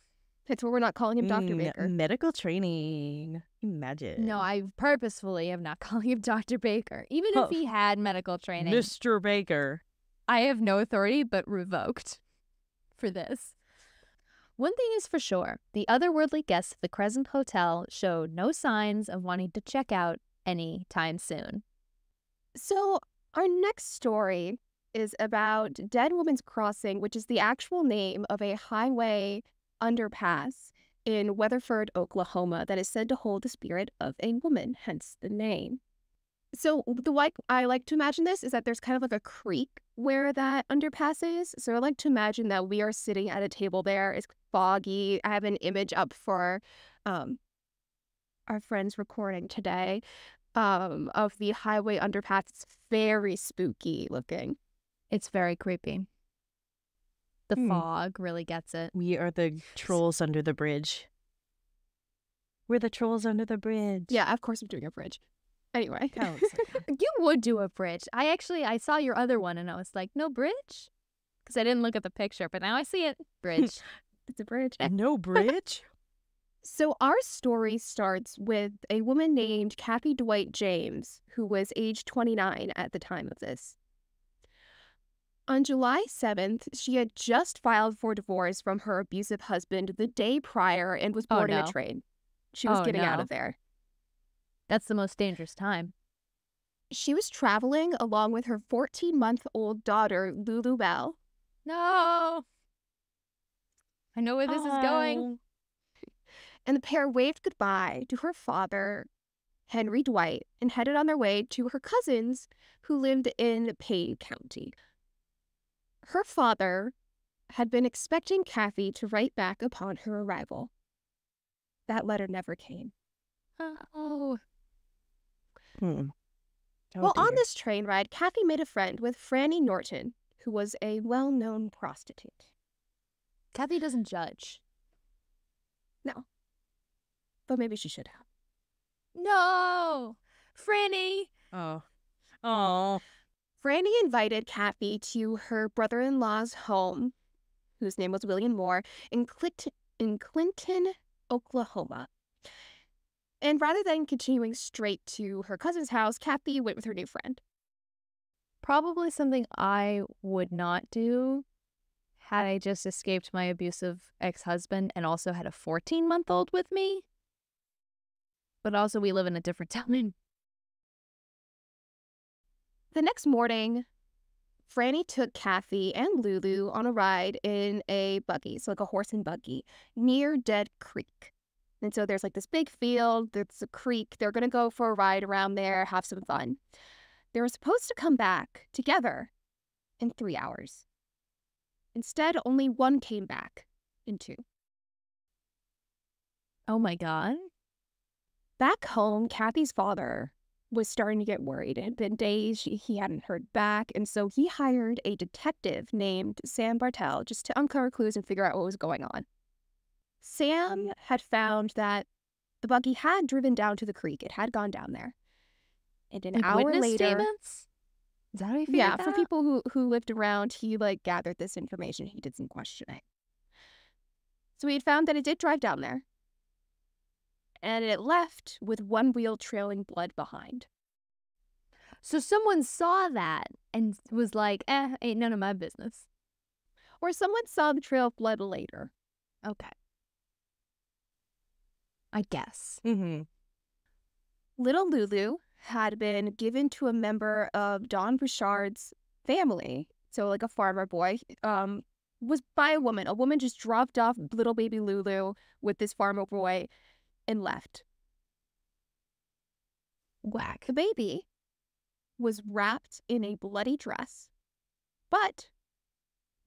That's why we're not calling him Dr. Baker. medical training. Imagine. No, I purposefully am not calling him Dr. Baker. Even if he had medical training. Mr. Baker. I have no authority but revoked for this. One thing is for sure, the otherworldly guests of the Crescent Hotel showed no signs of wanting to check out any time soon. So our next story is about Dead Woman's Crossing, which is the actual name of a highway underpass in Weatherford, Oklahoma, that is said to hold the spirit of a woman, hence the name. So the way I like to imagine this is that there's kind of like a creek where that underpass is. So I like to imagine that we are sitting at a table there. It's foggy. I have an image up for our friends recording today of the highway underpass. It's very spooky looking. It's very creepy. The fog really gets it. We are the trolls under the bridge. We're the trolls under the bridge. Yeah, of course I'm doing a bridge. Anyway. Kind of looks like that. You would do a bridge. I saw your other one and I was like, no bridge? Because I didn't look at the picture, but now I see it. Bridge. It's a bridge. No bridge? So our story starts with a woman named Kathy Dwight James, who was age 29 at the time of this. On July 7th, she had just filed for divorce from her abusive husband the day prior and was Oh, boarding no. a train. She was Oh, getting out no. of there. That's the most dangerous time. She was traveling along with her 14-month-old daughter, Lulu Bell. No. I know where this is going. Oh. And the pair waved goodbye to her father, Henry Dwight, and headed on their way to her cousins who lived in Payne County. Her father had been expecting Kathy to write back upon her arrival. That letter never came. Oh. Oh, Well, on dear. this train ride, Kathy made a friend with Franny Norton, who was a well-known prostitute. Kathy doesn't judge. But maybe she should have. No. Franny. Oh. Oh. Franny invited Kathy to her brother-in-law's home, whose name was William Moore, in Clinton, Oklahoma. And rather than continuing straight to her cousin's house, Kathy went with her new friend. Probably something I would not do had I just escaped my abusive ex-husband and also had a 14-month-old with me. But also we live in a different town. The next morning, Franny took Kathy and Lulu on a ride in a buggy, so like a horse and buggy, near Dead Creek. And so there's like this big field, there's a creek. They're going to go for a ride around there, have some fun. They were supposed to come back together in 3 hours. Instead, only one came back in 2. Oh my God. Back home, Kathy's father was starting to get worried. It had been days he hadn't heard back, and so he hired a detective named Sam Bartell just to uncover clues and figure out what was going on. Sam had found that the buggy had driven down to the creek. It had gone down there. And an Like hour witness later, statements? Is that how you figured yeah, that for out? people who lived around, he like gathered this information. He did some questioning. So he had found that it did drive down there. And it left with one wheel trailing blood behind. So someone saw that and was like, ain't none of my business. Or someone saw the trail of blood later. Okay. I guess. Mm-hmm. Little Lulu had been given to a member of Don Bouchard's family, so like a farmer boy, was by a woman. A woman just dropped off little baby Lulu with this farmer boy and left. Whack. The baby was wrapped in a bloody dress, but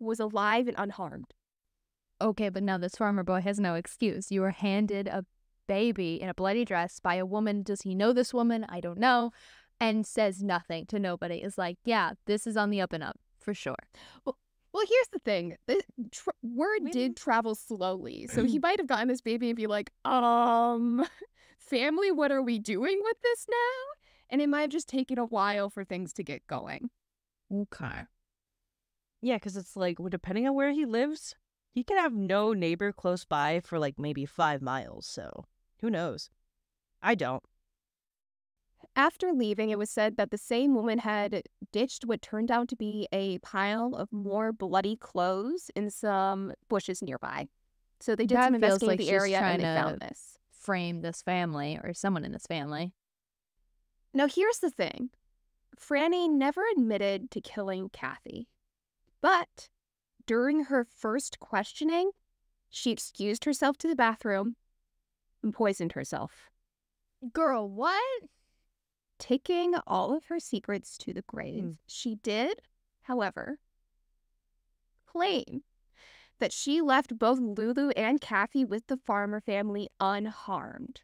was alive and unharmed. Okay, but now this farmer boy has no excuse. You were handed a baby in a bloody dress by a woman. Does he know this woman? I don't know. And says nothing to nobody. Is like, yeah, this is on the up and up for sure. Well, here's the thing. The word did travel slowly. So he might have gotten this baby and be like, family, what are we doing with this now? And it might have just taken a while for things to get going. Okay. Yeah, because it's like, well, depending on where he lives, he could have no neighbor close by for like maybe 5 miles. So who knows? I don't. After leaving, it was said that the same woman had ditched what turned out to be a pile of more bloody clothes in some bushes nearby. So they did That some feels investigating like the she's area and they trying to found this. Frame this family or someone in this family. Now, here's the thing. Franny never admitted to killing Kathy. But during her first questioning, she excused herself to the bathroom and poisoned herself, Girl, what? taking all of her secrets to the grave. Mm. She did, however, claim that she left both Lulu and Kathy with the farmer family unharmed.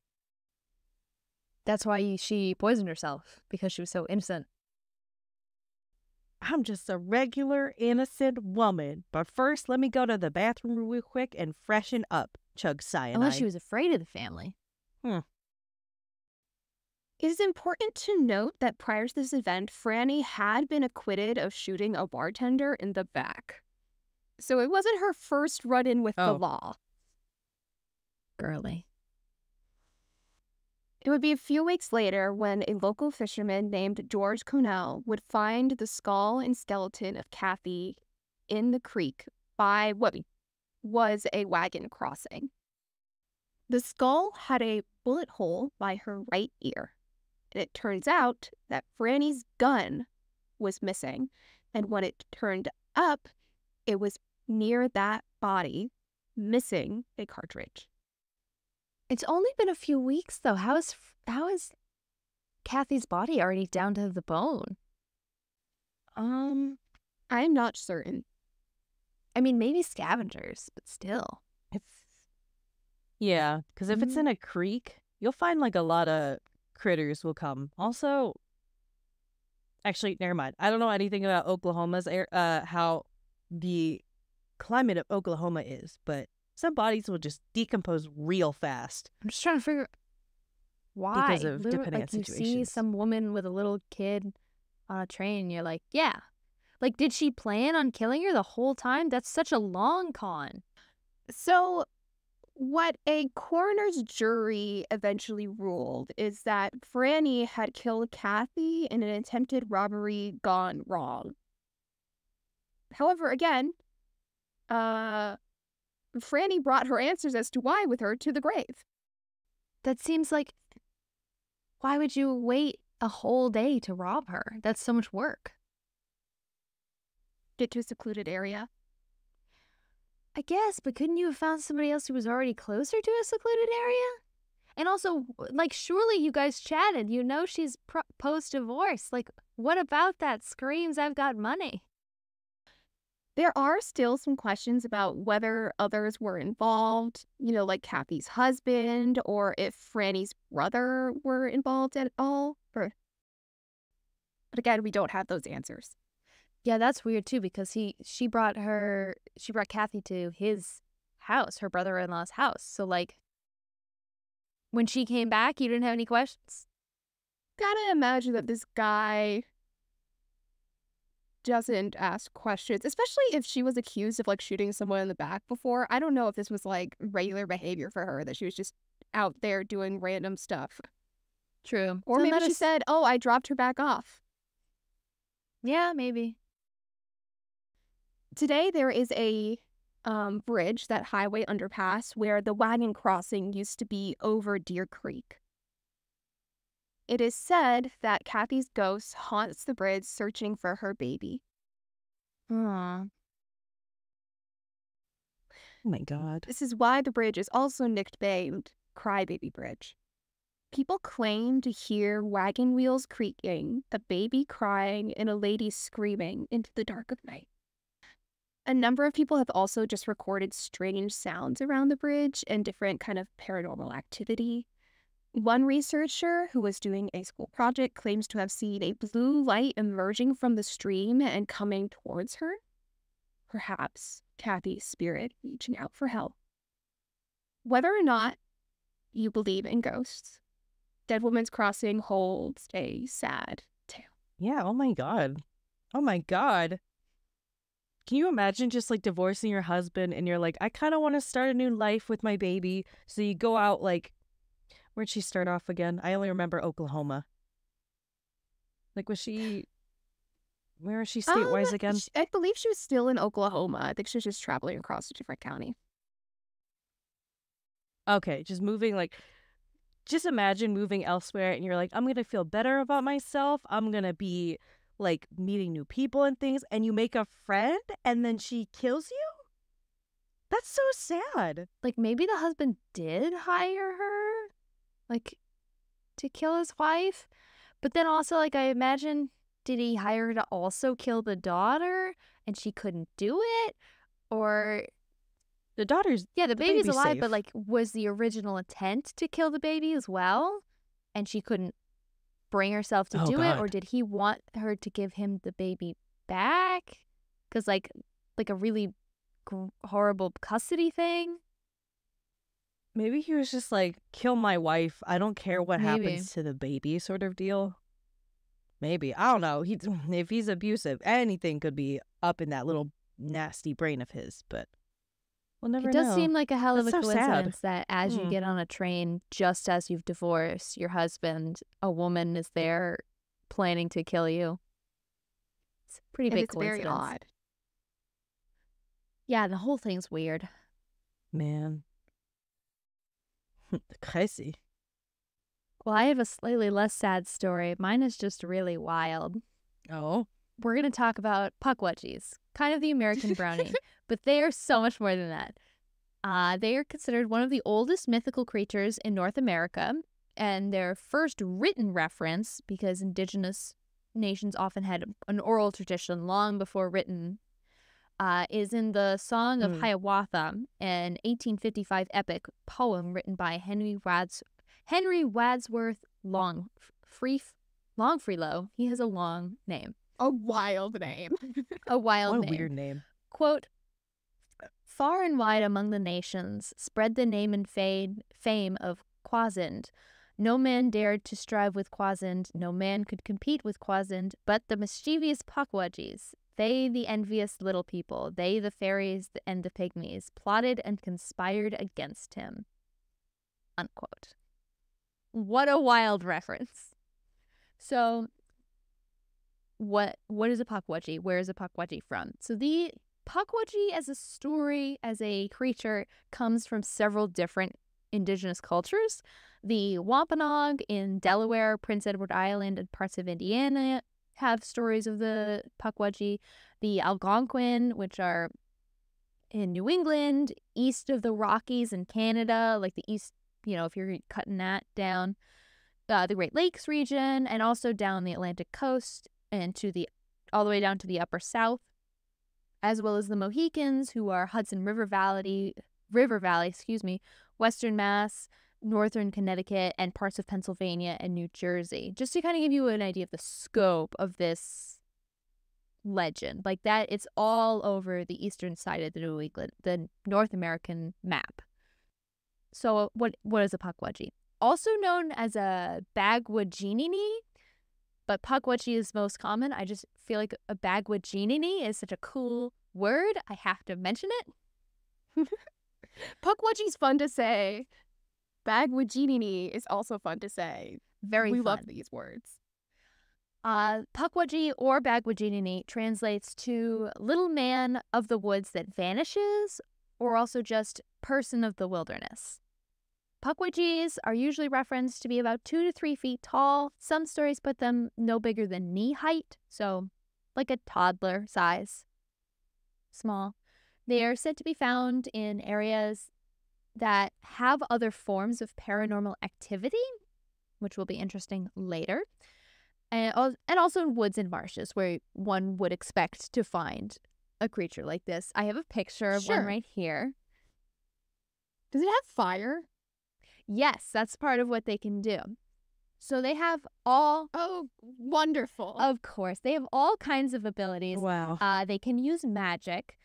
That's why she poisoned herself, because she was so innocent. I'm just a regular innocent woman. But first, let me go to the bathroom real quick and freshen up. Chug cyanide. Unless she was afraid of the family. Hmm. It is important to note that prior to this event, Franny had been acquitted of shooting a bartender in the back. So it wasn't her first run-in with the Oh. law. Girly. It would be a few weeks later when a local fisherman named George Connell would find the skull and skeleton of Kathy in the creek by what was a wagon crossing. The skull had a bullet hole by her right ear, and it turns out that Franny's gun was missing, and when it turned up, it was near that body, missing a cartridge. It's only been a few weeks, though. How is Kathy's body already down to the bone? I'm not certain. I mean, maybe scavengers, but still. Yeah, because if it's in a creek, you'll find like a lot of critters will come. Also, actually, never mind. I don't know anything about Oklahoma's how the climate of Oklahoma is, but some bodies will just decompose real fast. I'm just trying to figure why. Because of Literally, depending like on you see situations. some woman with a little kid on a train, and you're like, yeah. Like, did she plan on killing her the whole time? That's such a long con. So, what a coroner's jury eventually ruled is that Franny had killed Kathy in an attempted robbery gone wrong. However, again, Franny brought her answers as to why with her to the grave. That seems like, why would you wait a whole day to rob her? That's so much work. Get to a secluded area. I guess, but couldn't you have found somebody else who was already closer to a secluded area? And also, like, surely you guys chatted. You know she's post-divorce. Like, what about that screams, I've got money? There are still some questions about whether others were involved, like Kathy's husband, or if Franny's brother were involved at all. But again, we don't have those answers. Yeah, that's weird too, because she brought Kathy to his house, her brother-in-law's house. So like, when she came back, you didn't have any questions? Gotta imagine that this guy doesn't ask questions, especially if she was accused of like shooting someone in the back before. I don't know if this was like regular behavior for her, that she was just out there doing random stuff. True. Or So maybe she said, oh, I dropped her back off. Yeah, maybe. Today, there is a bridge, that highway underpass, where the wagon crossing used to be over Deer Creek. It is said that Kathy's ghost haunts the bridge searching for her baby. Aww. Oh my god. This is why the bridge is also nicknamed Crybaby Bridge. People claim to hear wagon wheels creaking, a baby crying, and a lady screaming into the dark of night. A number of people have also just recorded strange sounds around the bridge and different kind of paranormal activity. One researcher who was doing a school project claims to have seen a blue light emerging from the stream and coming towards her. Perhaps Kathy's spirit reaching out for help. Whether or not you believe in ghosts, Dead Woman's Crossing holds a sad tale. Yeah, oh my god. Oh my god. Can you imagine just like divorcing your husband and you're like, I kind of want to start a new life with my baby. So you go out like, where'd she start off again? I only remember Oklahoma. Like, where is she state-wise again? I believe she was still in Oklahoma. I think she was just traveling across a different county. Okay, just imagine moving elsewhere and you're like, I'm going to feel better about myself. I'm going to be like meeting new people and things, and you make a friend and then she kills you? That's so sad. Like, maybe the husband did hire her, like, to kill his wife. But then also, like, I imagine, did he hire her to also kill the daughter and she couldn't do it? Or... The daughter's... Yeah, the baby's alive, safe. but, like, was the original intent to kill the baby as well? And she couldn't bring herself to do it? Or did he want her to give him the baby back? Because, like a really horrible custody thing? Maybe he was just like, kill my wife. I don't care what Maybe. happens to the baby sort of deal. Maybe. I don't know. If he's abusive, anything could be up in that little nasty brain of his, but we'll never It does know. seem like a hell of a That's so sad. coincidence that as you Mm. get on a train, just as you've divorced your husband, a woman is there planning to kill you. It's a pretty And big it's very coincidence. odd. Yeah, the whole thing's weird. Man. Crazy. Well, I have a slightly less sad story. Mine is just really wild. Oh. We're going to talk about pukwudgies, kind of the American brownie, but they are so much more than that. They are considered one of the oldest mythical creatures in North America, and their first written reference, because indigenous nations often had an oral tradition long before written, is in the Song of Hiawatha, an 1855 epic poem written by Henry Wadsworth Longfellow. He has a long name. A wild name. A wild What a name. weird name. Quote, far and wide among the nations spread the name and fame of Kwasind. No man dared to strive with Kwasind, no man could compete with Kwasind, but the mischievous pukwudgies, they the envious little people, they the fairies and the pygmies, plotted and conspired against him. Unquote. What a wild reference. So, what is a pukwudgie? Where is a pukwudgie from? So the pukwudgie as a story, as a creature, comes from several different indigenous cultures. The Wampanoag in Delaware, Prince Edward Island, and parts of Indiana have stories of the pukwudgie. The Algonquin, which are in New England, east of the Rockies in Canada, like the east, if you're cutting that down, the Great Lakes region, and also down the Atlantic coast and all the way down to the upper south, as well as the Mohicans, who are Hudson River Valley, Western Mass, Northern Connecticut, and parts of Pennsylvania and New Jersey. Just to kind of give you an idea of the scope of this legend, like that, it's all over the eastern side of the North American map. So what is a pukwudgie? Also known as a bagwageenini, but pukwudgie is most common. I just feel like a bagwageenini is such a cool word. I have to mention it. Pukwudgie's fun to say. Bagwageenini is also fun to say. Very We fun. love these words. Pukwudgie or bagwageenini translates to little man of the woods that vanishes, or also just person of the wilderness. Pukwudgies are usually referenced to be about 2 to 3 feet tall. Some stories put them no bigger than knee height, so like a toddler size. Small. They are said to be found in areas that have other forms of paranormal activity, which will be interesting later, and also in woods and marshes where one would expect to find a creature like this. I have a picture of one Sure. right here. Does it have fire? Yes, that's part of what they can do. So they have all, Oh, wonderful. of course, they have all kinds of abilities. Wow. They can use magic.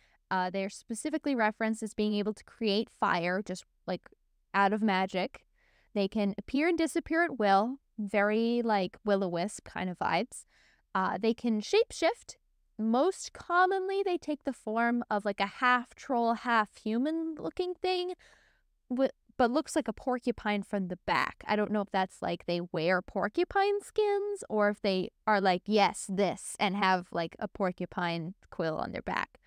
They're specifically referenced as being able to create fire, just like out of magic. They can appear and disappear at will, very like will-o-wisp kind of vibes. They can shapeshift. Most commonly, they take the form of like a half troll, half human looking thing, but looks like a porcupine from the back. I don't know if that's like they wear porcupine skins or if they are like, yes, this, and have like a porcupine quill on their back.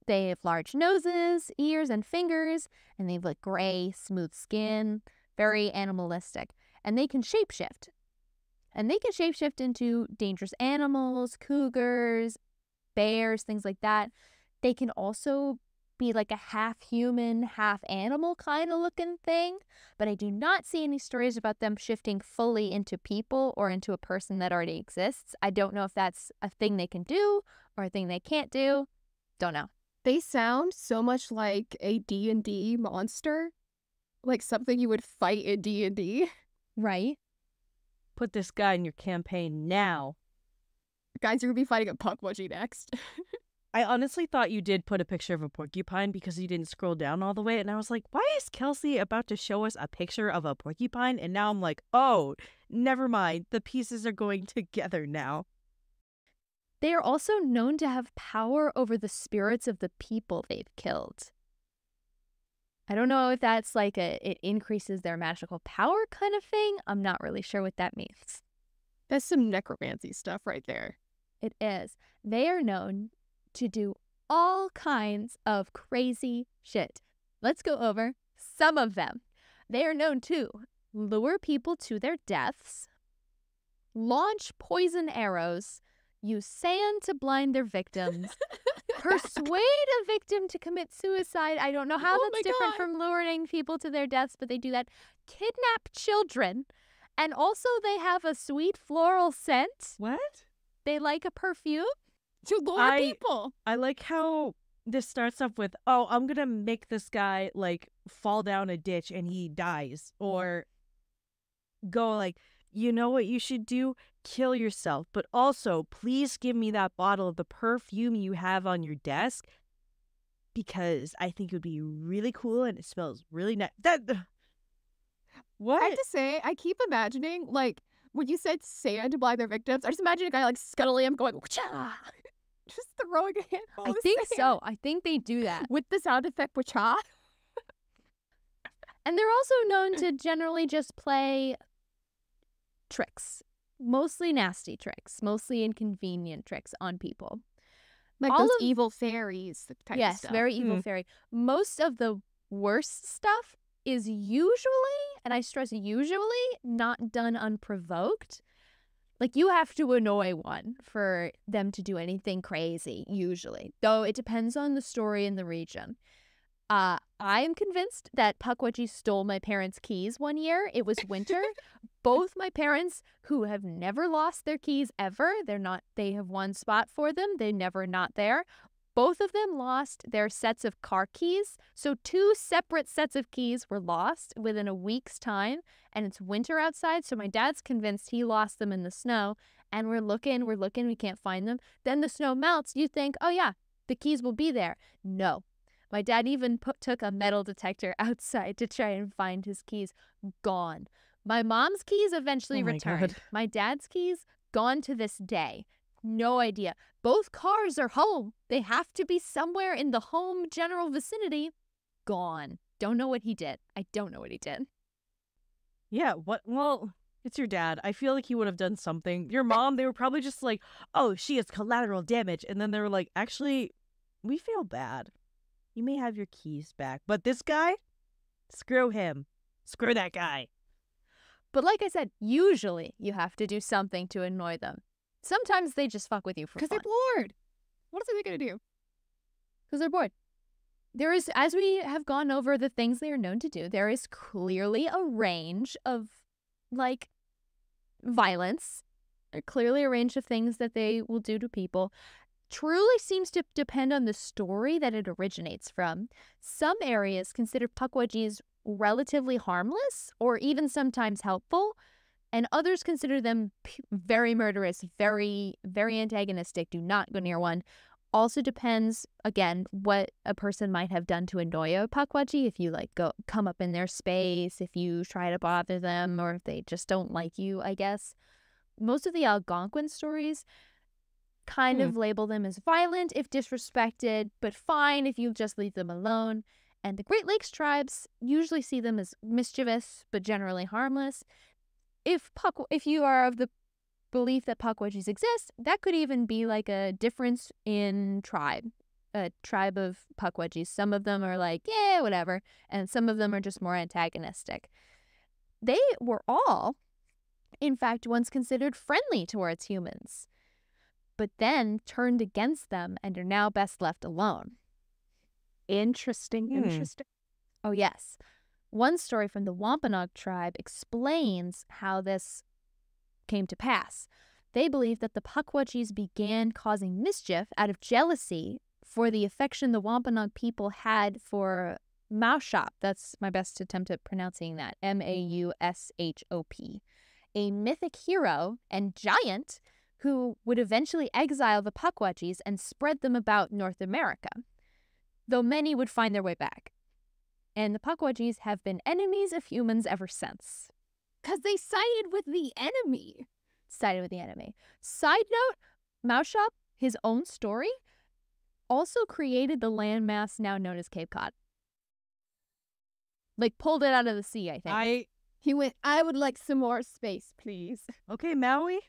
They have large noses, ears, and fingers, and they have like gray, smooth skin, very animalistic. And they can shapeshift. And they can shapeshift into dangerous animals, cougars, bears, things like that. They can also be like a half human, half animal kind of looking thing, but I do not see any stories about them shifting fully into people or into a person that already exists. I don't know if that's a thing they can do or a thing they can't do. Don't know. They sound so much like a D&D monster. Like something you would fight in D&D. Right? Put this guy in your campaign now. Guys, you're going to be fighting a pukwudgie next. I honestly thought you did put a picture of a porcupine because you didn't scroll down all the way. And I was like, why is Kelsey about to show us a picture of a porcupine? And now I'm like, oh, never mind. The pieces are going together now. They are also known to have power over the spirits of the people they've killed. I don't know if that's like it increases their magical power kind of thing. I'm not really sure what that means. That's some necromancy stuff right there. It is. They are known to do all kinds of crazy shit. Let's go over some of them. They are known to lure people to their deaths, launch poison arrows, use sand to blind their victims, persuade a victim to commit suicide. I don't know how Oh that's my different God. from luring people to their deaths, but they do that. Kidnap children. And also they have a sweet floral scent. What? They like a perfume. To lure people. I like how this starts off with, oh, I'm going to make this guy like fall down a ditch and he dies. Or go like, you know what you should do? Kill yourself. But also, please give me that bottle of the perfume you have on your desk because I think it would be really cool and it smells really nice. What? I have to say, I keep imagining, like, when you said sand to blind their victims, I just imagine a guy, like, scuttling him going, "Wha-cha!" Just throwing a handful I of think sand so. I think they do that. with the sound effect, "Wha-cha." And they're also known to generally just play tricks. Mostly nasty tricks. Mostly inconvenient tricks on people. Like All those of- evil fairies type of Yes, stuff. very evil fairy. Most of the worst stuff is usually, and I stress usually, not done unprovoked. Like, you have to annoy one for them to do anything crazy, usually. Though it depends on the story and the region. I am convinced that pukwudgies stole my parents' keys one year. It was winter. Both my parents, who have never lost their keys ever, they have one spot for them. They're never not there. Both of them lost their sets of car keys. So 2 separate sets of keys were lost within a week's time. And it's winter outside. So my dad's convinced he lost them in the snow. And we're looking, we can't find them. Then the snow melts. You think, oh yeah, the keys will be there. No. My dad even took a metal detector outside to try and find his keys. Gone. My mom's keys eventually Oh my returned. God. My dad's keys, gone to this day. No idea. Both cars are home. They have to be somewhere in the home general vicinity. Gone. Don't know what he did. I don't know what he did. Yeah, what? Well, it's your dad. I feel like he would have done something. Your mom, they were probably just like, oh, she has collateral damage. And then they were like, actually, we feel bad. You may have your keys back. But this guy, screw him. Screw that guy. But like I said, usually you have to do something to annoy them. Sometimes they just fuck with you for Because fun. they're bored. What else are they going to do? Because they're bored. There is, as we have gone over the things they are known to do, there is clearly a range of, like, violence. Clearly a range of things that they will do to people. Truly seems to depend on the story that it originates from. Some areas consider pukwudgies relatively harmless or even sometimes helpful, and others consider them very murderous, very, very antagonistic. Do not go near one. Also depends, again, what a person might have done to annoy a pukwudgie. If you come up in their space, if you try to bother them, or if they just don't like you, I guess. Most of the Algonquin stories kind of label them as violent if disrespected, but fine if you just leave them alone. And the Great Lakes tribes usually see them as mischievous, but generally harmless. If you are of the belief that pukwudgies exist, that could even be like a difference in tribe. A tribe of pukwudgies. Some of them are like, yeah, whatever. And some of them are just more antagonistic. They were all, in fact, once considered friendly towards humans, but then turned against them and are now best left alone. Interesting. Oh, yes. One story from the Wampanoag tribe explains how this came to pass. They believe that the pukwudgies began causing mischief out of jealousy for the affection the Wampanoag people had for Maushop. That's my best attempt at pronouncing that. Maushop. A mythic hero and giant who would eventually exile the pukwudgies and spread them about North America, though many would find their way back. And the pukwudgies have been enemies of humans ever since. Because they sided with the enemy. Sided with the enemy. Side note, Maushop, his own story, also created the landmass now known as Cape Cod. Like, pulled it out of the sea, I think. He went, I would like some more space, please. Okay, Maui.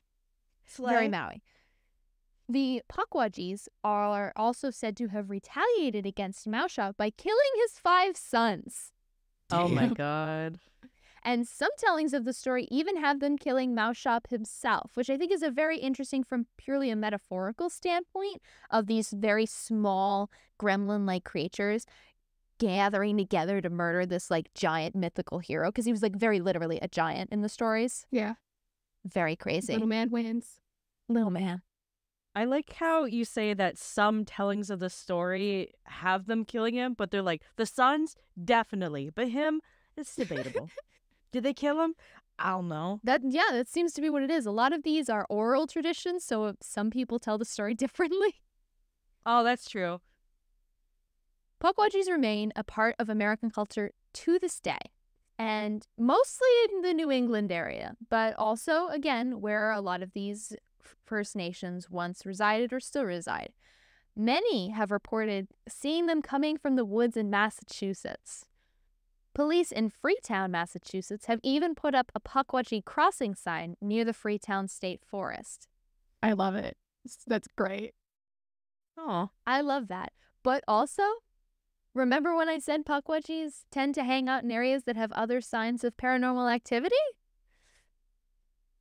Very Maui. The pukwudgies are also said to have retaliated against Maushop by killing his 5 sons. Oh my god. And some tellings of the story even have them killing Maushop himself, which I think is a very interesting from purely a metaphorical standpoint of these very small gremlin-like creatures gathering together to murder this like giant mythical hero, because he was like very literally a giant in the stories. Yeah. Very crazy. Little man wins. Little man. I like how you say that some tellings of the story have them killing him, but they're like, the sons, definitely. But him, it's debatable. Did they kill him? I don't know. That seems to be what it is. A lot of these are oral traditions, so some people tell the story differently. Oh, that's true. Pukwudgies remain a part of American culture to this day, and mostly in the New England area, but also, again, where a lot of these First Nations once resided or still reside. Many have reported seeing them coming from the woods in Massachusetts. Police in Freetown, Massachusetts, have even put up a Pukwudgie crossing sign near the Freetown State Forest. I love it. That's great. Oh, I love that. But also, remember when I said Pukwudgies tend to hang out in areas that have other signs of paranormal activity?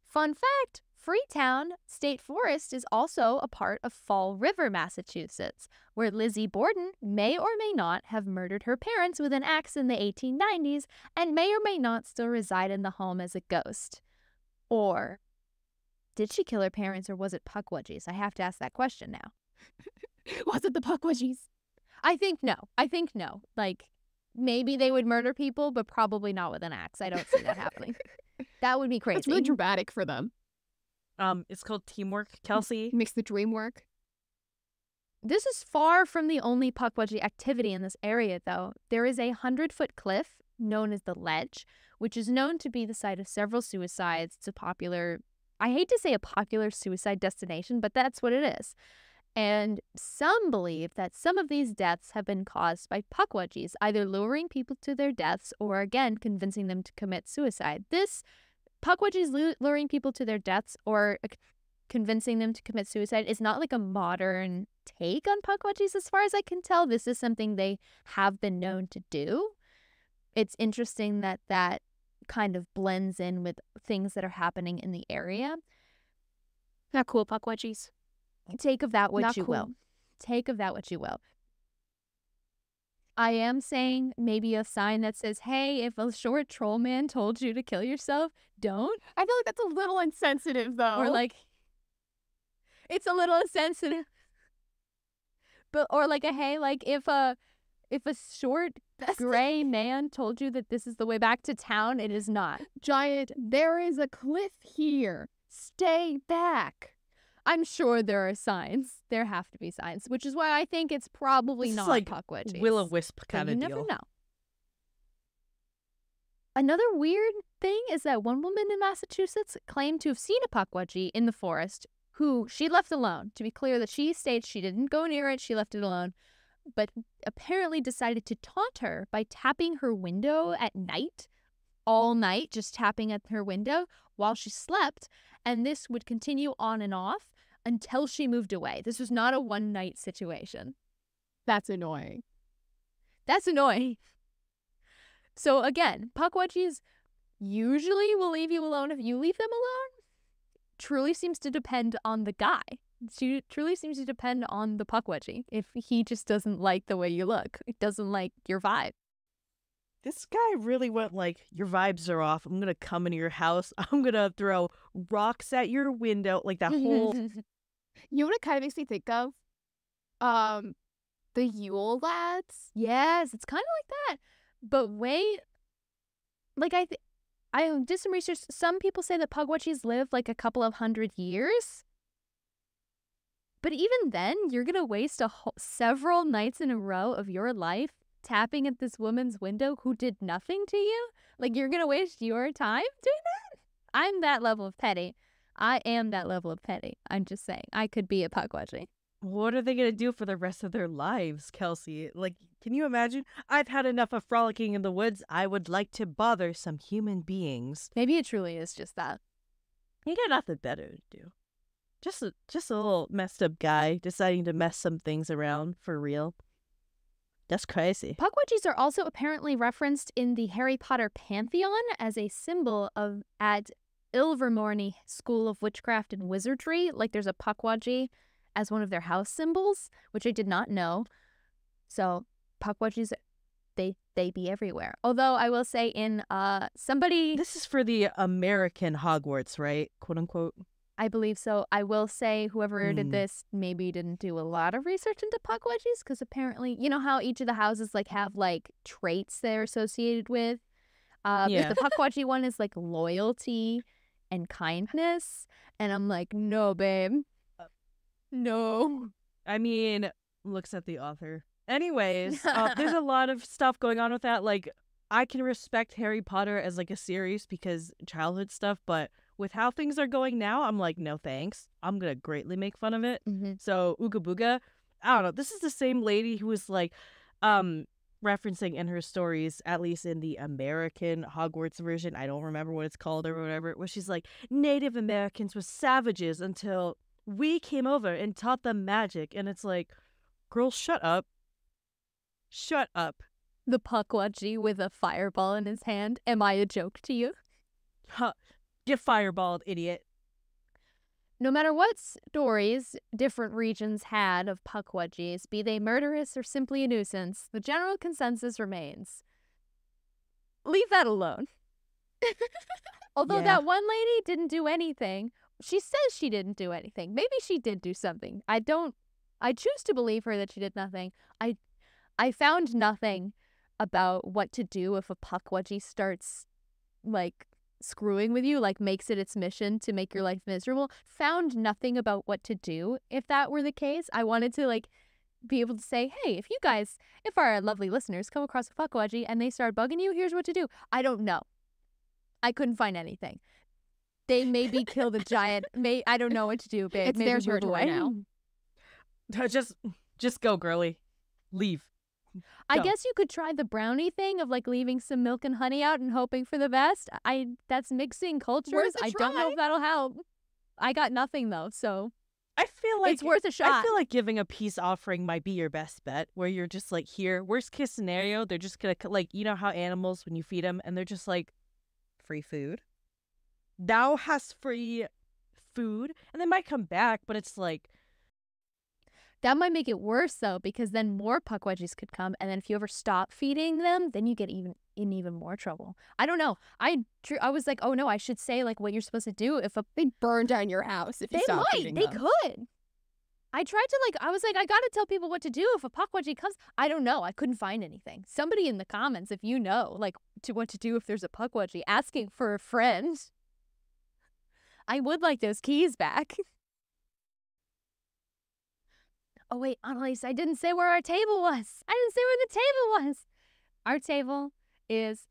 Fun fact, Freetown State Forest is also a part of Fall River, Massachusetts, where Lizzie Borden may or may not have murdered her parents with an axe in the 1890s and may or may not still reside in the home as a ghost. Or did she kill her parents, or was it Pukwudgies? I have to ask that question now. Was it the Pukwudgies? I think no. Like, maybe they would murder people, but probably not with an axe. I don't see that happening. That would be crazy. It's really dramatic for them. It's called teamwork, Kelsey. Makes the dream work. This is far from the only Pukwudgie activity in this area, though. There is a 100-foot cliff known as the Ledge, which is known to be the site of several suicides. It's a popular, I hate to say a popular suicide destination, but that's what it is. And some believe that some of these deaths have been caused by Pukwudgies, either luring people to their deaths or, again, convincing them to commit suicide. This Pukwudgies luring people to their deaths or convincing them to commit suicide is not like a modern take on Pukwudgies as far as I can tell. This is something they have been known to do. It's interesting that that kind of blends in with things that are happening in the area. Not cool, Pukwudgies. Take of that what Not you cool. will. Take of that what you will. I am saying maybe a sign that says, hey, if a short troll man told you to kill yourself, don't. I feel like that's a little insensitive, though. Or like, it's a little insensitive. But, or like a, hey, like if a short gray man told you that this is the way back to town, it is not. Giant, there is a cliff here. Stay back. I'm sure there are signs. There have to be signs, which is why I think it's probably This is not like Pukwudgies. Will-o-wisp But kind you of never deal. know. Another weird thing is that one woman in Massachusetts claimed to have seen a Pukwudgie in the forest who she left alone. To be clear, that she states she didn't go near it, she left it alone, but apparently decided to taunt her by tapping her window at night, all night, just tapping at her window while she slept, and this would continue on and off until she moved away. This was not a one-night situation. That's annoying. That's annoying. So again, Pukwudgies usually will leave you alone if you leave them alone. Truly seems to depend on the guy. Truly seems to depend on the Pukwudgie. If he just doesn't like the way you look, it doesn't like your vibe. This guy really went like, your vibes are off. I'm going to come into your house. I'm going to throw rocks at your window. Like that whole... You know what it kind of makes me think of? The Yule Lads. Yes, it's kind of like that. But wait, like I did some research. Some people say that Pukwudgies live like a couple of 100 years. But even then, you're going to waste several nights in a row of your life tapping at this woman's window who did nothing to you? Like, you're going to waste your time doing that? I'm that level of petty. I am that level of petty. I'm just saying. I could be a pukwudgie. What are they going to do for the rest of their lives, Kelsey? Like, can you imagine? I've had enough of frolicking in the woods. I would like to bother some human beings. Maybe it truly is just that. You got nothing better to do. Just a little messed up guy deciding to mess some things around for real. That's crazy. Pukwudgies are also apparently referenced in the Harry Potter pantheon as a symbol of at Ilvermorny School of Witchcraft and Wizardry. Like, there's a pukwudgie as one of their house symbols, which I did not know. So pukwudgies, they be everywhere. Although I will say This is for the American Hogwarts, right? Quote unquote. I believe so. I will say whoever did this maybe didn't do a lot of research into pukwudgies, because apparently, you know how each of the houses like have like traits they're associated with? Yeah. The pukwudgie one is like loyalty and kindness. And I'm like, no, babe. No. I mean, looks at the author. Anyways, there's a lot of stuff going on with that. Like, I can respect Harry Potter as like a series because childhood stuff, but with how things are going now, I'm like, no thanks. I'm gonna greatly make fun of it. So Ooga Booga, I don't know. This is the same lady who was like referencing in her stories, at least in the American Hogwarts version, I don't remember what it's called or whatever, where she's like, Native Americans were savages until we came over and taught them magic. And it's like, girl, shut up. Shut up. The pukwudgie with a fireball in his hand. Am I a joke to you? Huh. Get fireballed, idiot. No matter what stories different regions had of pukwudgies, be they murderous or simply a nuisance, the general consensus remains. Leave that alone. Although that one lady didn't do anything. She says she didn't do anything. Maybe she did do something. I choose to believe her that she did nothing. I found nothing about what to do if a pukwudgie starts, like, screwing with you, like makes it its mission to make your life miserable. Found nothing about what to do if that were the case. I wanted to like be able to say, hey, if our lovely listeners come across a pukwudgie and they start bugging you, here's what to do. I don't know. I couldn't find anything. They maybe kill the giant. I don't know what to do, babe. It's maybe their move territory away. now. Just go, girly. Leave. I Go. guess you could try the brownie thing of like leaving some milk and honey out and hoping for the best. That's mixing cultures. Worth a I don't know try. if that'll help. I got nothing though, so I feel like it's worth a shot. I feel like giving a peace offering might be your best bet, where you're just like, here, worst case scenario, they're just gonna, like, you know how animals, when you feed them and they're just like, free food? Thou hast free food, and they might come back, but it's like, That might make it worse though, because then more pukwudgies could come, and then if you ever stop feeding them, then you get even more trouble. I don't know. I was like, oh no, I should say like what you're supposed to do if They burn down your house if you they stop might, feeding they them. could. I tried to I was like, I gotta tell people what to do if a pukwudgie comes. I don't know. I couldn't find anything. Somebody in the comments, if you know, like what to do if there's a pukwudgie, asking for a friend. I would like those keys back. Oh, wait, Annalise, I didn't say where our table was. I didn't say where the table was. Our table is,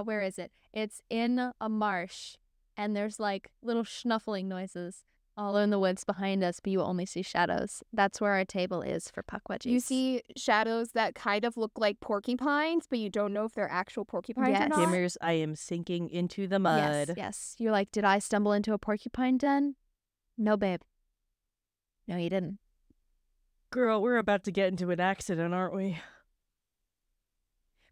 where is it? It's in a marsh, and there's, like, little snuffling noises all in the woods behind us, but you only see shadows. That's where our table is for pukwudgies. You see shadows that kind of look like porcupines, but you don't know if they're actual porcupines or Yes. not. Gimmers, I am sinking into the mud. Yes. You're like, did I stumble into a porcupine den? No, babe. No, you didn't. Girl, we're about to get into an accident, aren't we?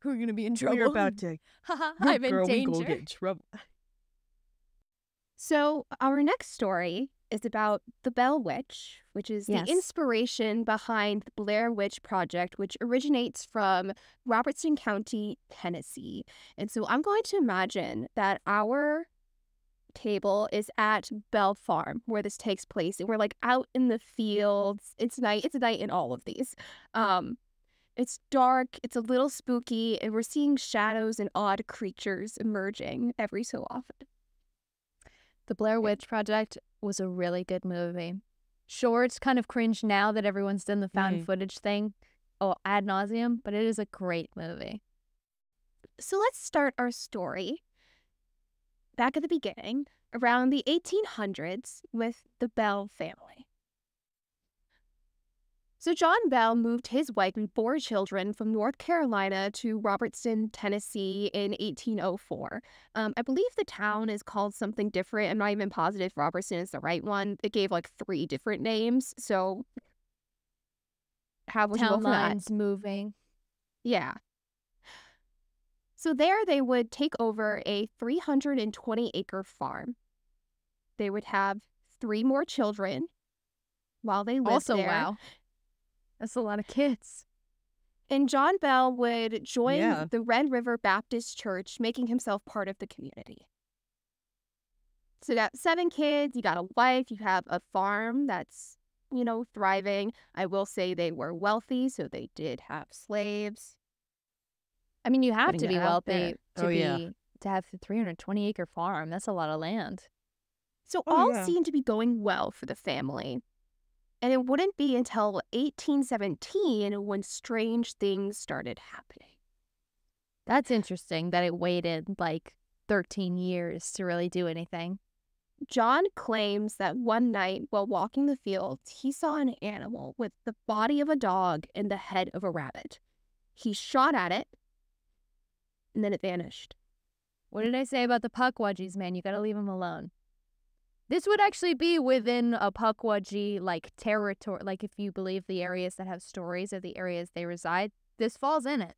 We're gonna be in trouble. We're about to. I'm in Girl, we danger. gonna get in trouble. So our next story is about the Bell Witch, which is Yes. the inspiration behind the Blair Witch Project, which originates from Robertson County, Tennessee. And so I'm going to imagine that our table is at Bell Farm where this takes place, and we're like out in the fields. It's night in all of these. It's dark, it's a little spooky, and we're seeing shadows and odd creatures emerging every so often. The Blair Witch Project was a really good movie. Sure, it's kind of cringe now that everyone's done the found Mhm. footage thing, ad nauseum, but it is a great movie. So let's start our story back at the beginning, around the 1800s, with the Bell family. So John Bell moved his wife and 4 children from North Carolina to Robertson, Tennessee in 1804. I believe the town is called something different. I'm not even positive if Robertson is the right one. It gave like 3 different names. So how would you Town vote for that? lines moving. Yeah. So there they would take over a 320-acre farm. They would have 3 more children while they lived Also, there. wow. That's a lot of kids. And John Bell would join Yeah. the Red River Baptist Church, making himself part of the community. So you got 7 kids, you got a wife, you have a farm that's, thriving. I will say they were wealthy, so they did have slaves. I mean, you have Putting to it be out wealthy there. to have a 320-acre farm. That's a lot of land. So Oh, all yeah. seemed to be going well for the family. And it wouldn't be until 1817 when strange things started happening. That's interesting that it waited like 13 years to really do anything. John claims that one night while walking the fields, he saw an animal with the body of a dog and the head of a rabbit. He shot at it, and then it vanished. What did I say about the pukwudgies, man? You gotta leave them alone. This would actually be within a pukwudgie like territory. Like if you believe the areas that have stories are the areas they reside, this falls in it.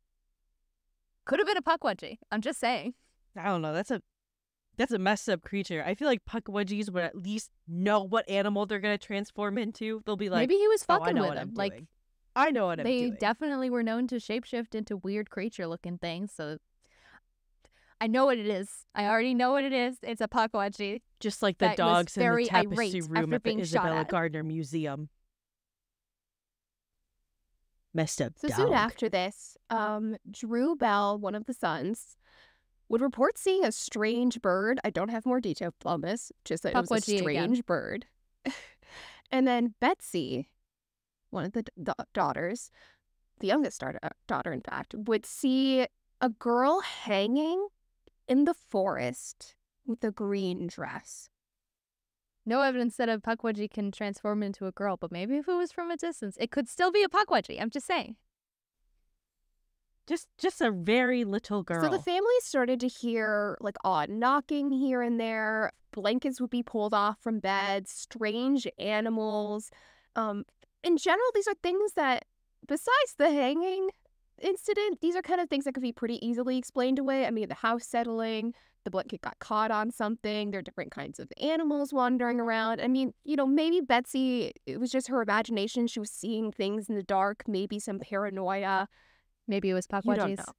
Could have been a pukwudgie. I'm just saying. I don't know. That's a messed up creature. I feel like pukwudgies would at least know what animal they're gonna transform into. They'll be like, Maybe he was "Oh, I fucking know with what I'm him. Like doing. I know what I'm they doing." definitely were known to shapeshift into weird creature-looking things. So I know what it is. I already know what it is. It's a pukwudgie. Just like the that was dogs in the very tapestry irate room after at the being shot Isabella at. Gardner Museum. Messed up So dog. soon after this, Drew Bell, one of the sons, would report seeing a strange bird. I don't have more detail on this, just that it was a Pukwudgie again. strange bird. And then Betsy, one of the daughters, the youngest daughter, in fact, would see a girl hanging in the forest with a green dress. No evidence that a pukwudgie can transform into a girl, but maybe if it was from a distance, it could still be a pukwudgie. I'm just saying. Just a very little girl. So the family started to hear like odd knocking here and there. Blankets would be pulled off from beds, strange animals. In general, these are things that, besides the hanging incident, these are kind of things that could be pretty easily explained away. I mean, the house settling, the blanket got caught on something, there are different kinds of animals wandering around. I mean, maybe Betsy, it was just her imagination. She was seeing things in the dark, maybe some paranoia. Maybe it was You don't pukwudgies. know.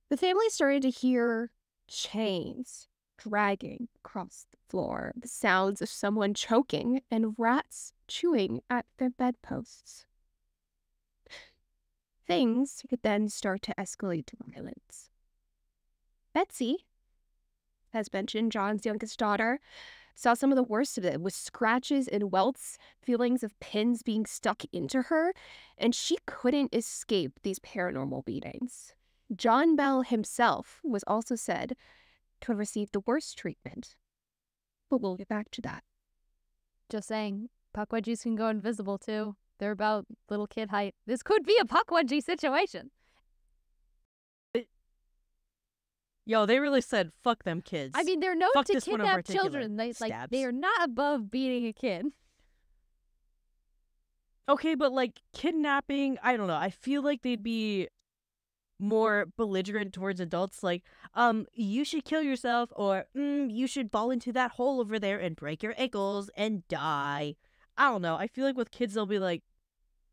The family started to hear chains dragging across the floor, the sounds of someone choking, and rats chewing at their bedposts. Things would then start to escalate to violence. Betsy, as mentioned, John's youngest daughter, saw some of the worst of it, with scratches and welts, feelings of pins being stuck into her, and she couldn't escape these paranormal beatings. John Bell himself was also said to have received the worst treatment. But we'll get back to that. Just saying, pukwudgies can go invisible too. They're about little kid height. This could be a pukwudgie situation. Yo, they really said, "Fuck them kids." I mean, they're known Fuck to this one in kidnap particular. children. They Stabs. they are not above beating a kid. Okay, but like kidnapping, I don't know. I feel like they'd be more belligerent towards adults, like, you should kill yourself, or you should fall into that hole over there and break your ankles and die. I don't know. I feel like with kids, they'll be like,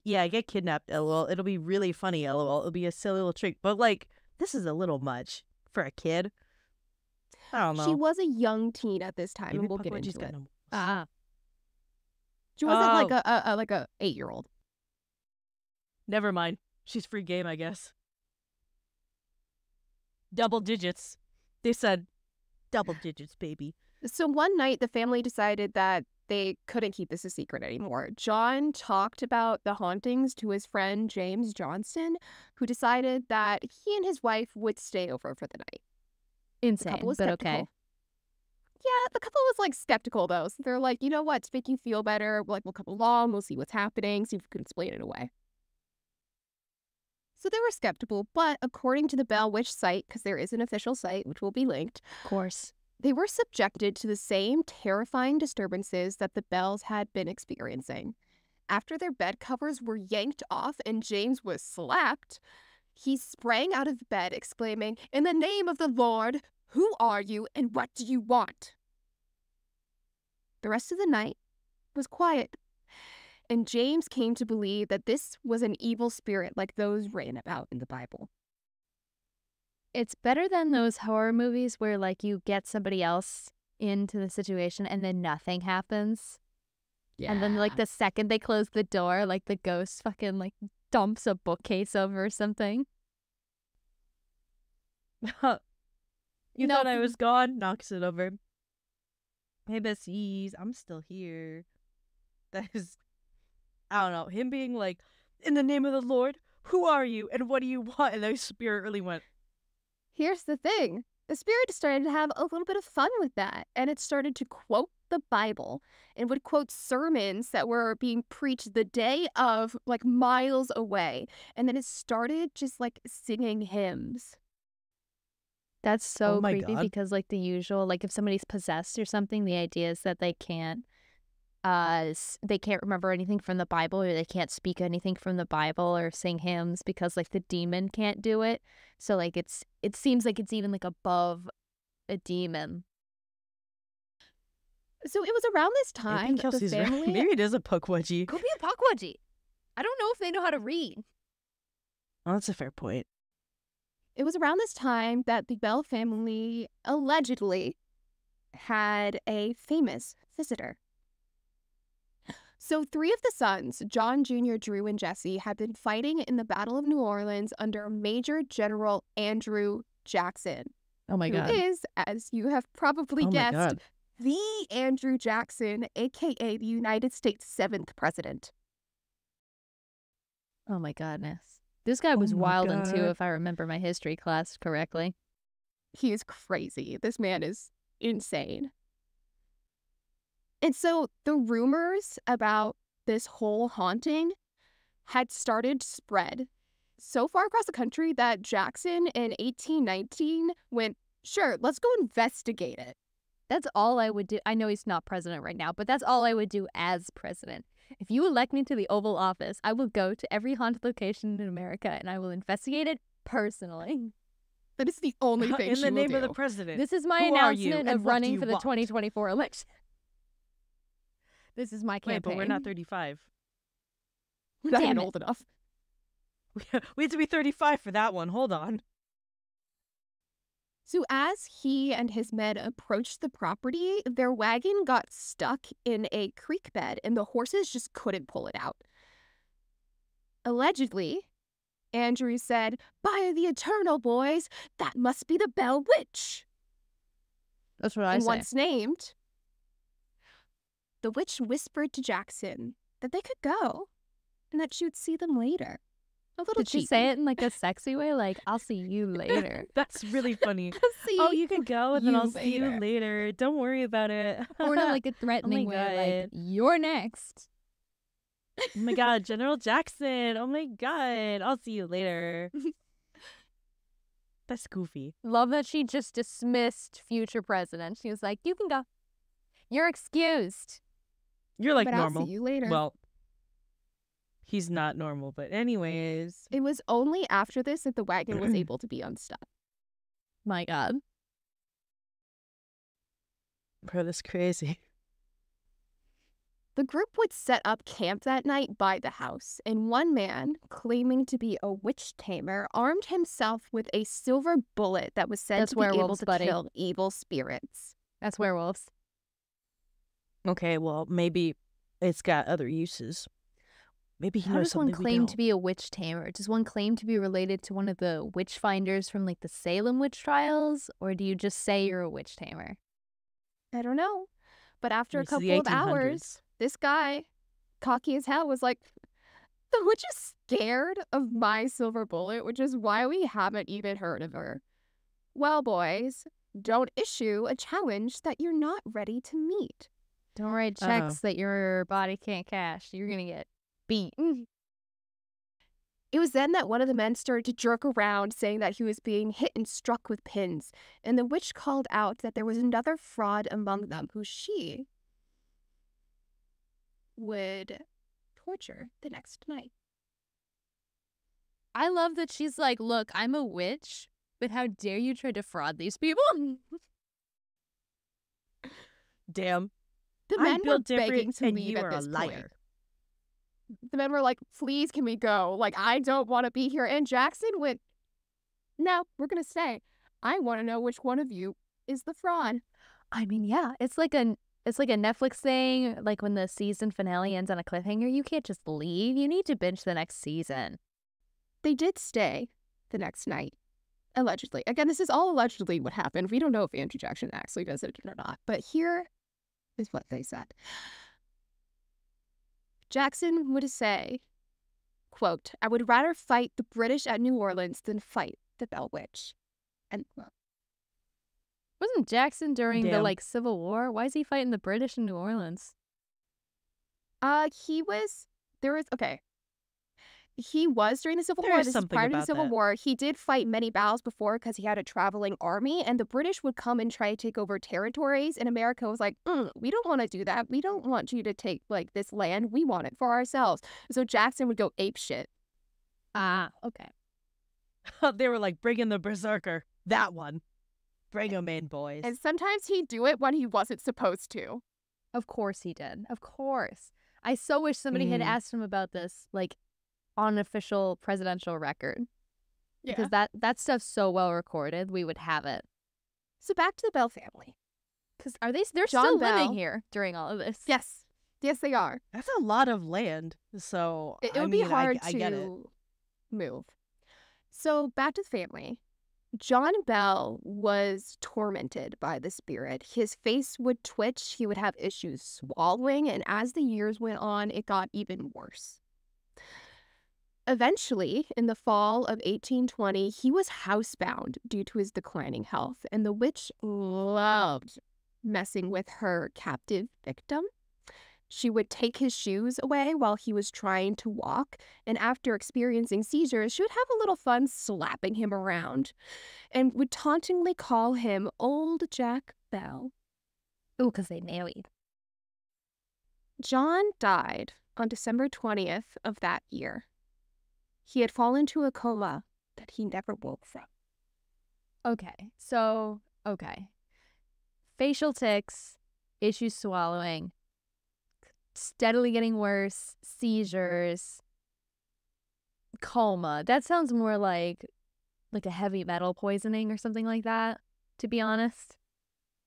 yeah, get kidnapped, lol. It'll be really funny, lol. It'll be a silly little trick. But like, this is a little much for a kid. I don't know. She was a young teen at this time, Maybe and we'll get pukwudgies into got it. no- Ah, She wasn't Oh. like a 8-year-old. Never mind. She's free game, I guess. Double digits. They said double digits, baby. So one night, the family decided that they couldn't keep this a secret anymore. John talked about the hauntings to his friend James Johnston, who decided that he and his wife would stay over for the night. The couple Insane, was but skeptical. okay. Yeah, the couple was like skeptical though. So they're like, you know what, to make you feel better, we'll come along, we'll see what's happening, see if we can explain it away. So they were skeptical, but according to the Bell Witch site, because there is an official site which will be linked, Of course. they were subjected to the same terrifying disturbances that the Bells had been experiencing. After their bed covers were yanked off and James was slapped, he sprang out of bed exclaiming, "In the name of the Lord, who are you and what do you want?" The rest of the night was quiet, and James came to believe that this was an evil spirit like those written about in the Bible. It's better than those horror movies where, like, you get somebody else into the situation and then nothing happens. Yeah. And then, like, the second they close the door, like, the ghost fucking, like, dumps a bookcase over or something. You No. thought I was gone? Knocks it over. Hey, Bessies, I'm still here. That is, I don't know, him being like, "In the name of the Lord, who are you and what do you want?" And the spirit really went, Here's the thing. The spirit started to have a little bit of fun with that, and it started to quote the Bible and would quote sermons that were being preached the day of, like miles away. And then it started just like singing hymns. That's so Oh my creepy God. because, like, the usual, like, if somebody's possessed or something, the idea is that they can't remember anything from the Bible, or they can't speak anything from the Bible or sing hymns because, like, the demon can't do it. So, like, it seems like it's even, like, above a demon. So it was around this I time think that the Kelsey's right. family... Maybe it is a pukwudgie. Could be a pukwudgie. I don't know if they know how to read. Oh, that's a fair point. It was around this time that the Bell family allegedly had a famous visitor. So 3 of the sons, John Jr., Drew, and Jesse, had been fighting in the Battle of New Orleans under Major General Andrew Jackson, Oh my who is, as you have probably Oh my guessed, God. the Andrew Jackson, aka the United States 7th president. Oh my goodness. This guy Oh was my wild too, God. if I remember my history class correctly. He is crazy. This man is insane. And so the rumors about this whole haunting had started to spread so far across the country that Jackson in 1819 went, "Sure, let's go investigate it." That's all I would do. I know he's not president right now, but that's all I would do as president. If you elect me to the Oval Office, I will go to every haunted location in America and I will investigate it personally. That is the only thing In she the will name of do. the president. This is my Who are you announcement and of what do running you for the want? 2024 election. This is my campaign. Wait, but we're not 35. We're not Damn even it. old enough. We have to be 35 for that one. Hold on. So as he and his men approached the property, their wagon got stuck in a creek bed and the horses just couldn't pull it out. Allegedly, Andrew said, "By the eternal, boys, that must be the Bell Witch." That's what I And say. once named, the witch whispered to Jackson that they could go and that she would see them later. A little Did she say it in like a sexy way? Like, I'll see you later. That's really funny. See Oh, you can go and then you I'll see you later. later. Don't worry about it. Or not like a threatening way, like, you're next. Oh my God, General Jackson. Oh my God. I'll see you later. That's goofy. Love that she just dismissed future president. She was like, you can go. You're excused. You're like but normal. I'll see you later. Well, he's not normal, but anyways. It was only after this that the wagon was able to be unstuck. My God. Bro, that's crazy. The group would set up camp that night by the house, and one man, claiming to be a witch tamer, armed himself with a silver bullet that was said That's to be able werewolves, to buddy. kill evil spirits. That's werewolves. Okay, well, maybe it's got other uses. Maybe he How knows does one something we claim don't. to be a witch tamer? Does one claim to be related to one of the witch finders from like the Salem witch trials? Or do you just say you're a witch tamer? I don't know. But after a It's the couple of 1800s. hours, this guy, cocky as hell, was like, the witch is scared of my silver bullet, which is why we haven't even heard of her. Well, boys, don't issue a challenge that you're not ready to meet. Don't write checks that your body can't cash. You're going to get beat. It was then that one of the men started to jerk around, saying that he was being hit and struck with pins, and the witch called out that there was another fraud among them who she would torture the next night. I love that she's like, look, I'm a witch, but how dare you try to fraud these people? Damn. The I'm men were built begging different to and leave you at are a this liar. point. The men were like, please, can we go? Like, I don't want to be here. And Jackson went, no, we're going to stay. I want to know which one of you is the fraud. I mean, yeah, it's like a Netflix thing. Like when the season finale ends on a cliffhanger, you can't just leave. You need to binge the next season. They did stay the next night, allegedly. Again, this is all allegedly what happened. We don't know if Andrew Jackson actually does it or not. But here is what they said. Jackson would say, quote, I would rather fight the British at New Orleans than fight the Bell Witch. End quote. Wasn't Jackson during the Damn. Civil War? Why is he fighting the British in New Orleans? He was during the Civil There War. is This is something prior to the about Civil that. War. He did fight many battles before because he had a traveling army, and the British would come and try to take over territories. And America was like, we don't want to do that. We don't want you to take like this land. We want it for ourselves. So Jackson would go ape shit. Ah, okay. They were like, bring in the berserker. That one. Bring him in, boys. And sometimes he'd do it when he wasn't supposed to. Of course he did. Of course. I so wish somebody had asked him about this, like, on an official presidential record. Because that stuff's so well recorded, we would have it. So back to the Bell family. Because they're John still Bell. living here during all of this. Yes. Yes, they are. That's a lot of land. So It I would mean, be hard I get it. to move. So back to the family. John Bell was tormented by the spirit. His face would twitch. He would have issues swallowing. And as the years went on, it got even worse. Eventually, in the fall of 1820, he was housebound due to his declining health. And the witch loved messing with her captive victim. She would take his shoes away while he was trying to walk, and after experiencing seizures, she would have a little fun slapping him around and would tauntingly call him Old Jack Bell. Ooh, because they married. John died on December 20th of that year. He had fallen into a coma that he never woke from. Okay. So, okay. Facial tics, issues swallowing, steadily getting worse, seizures, coma. That sounds more like a heavy metal poisoning or something like that, to be honest.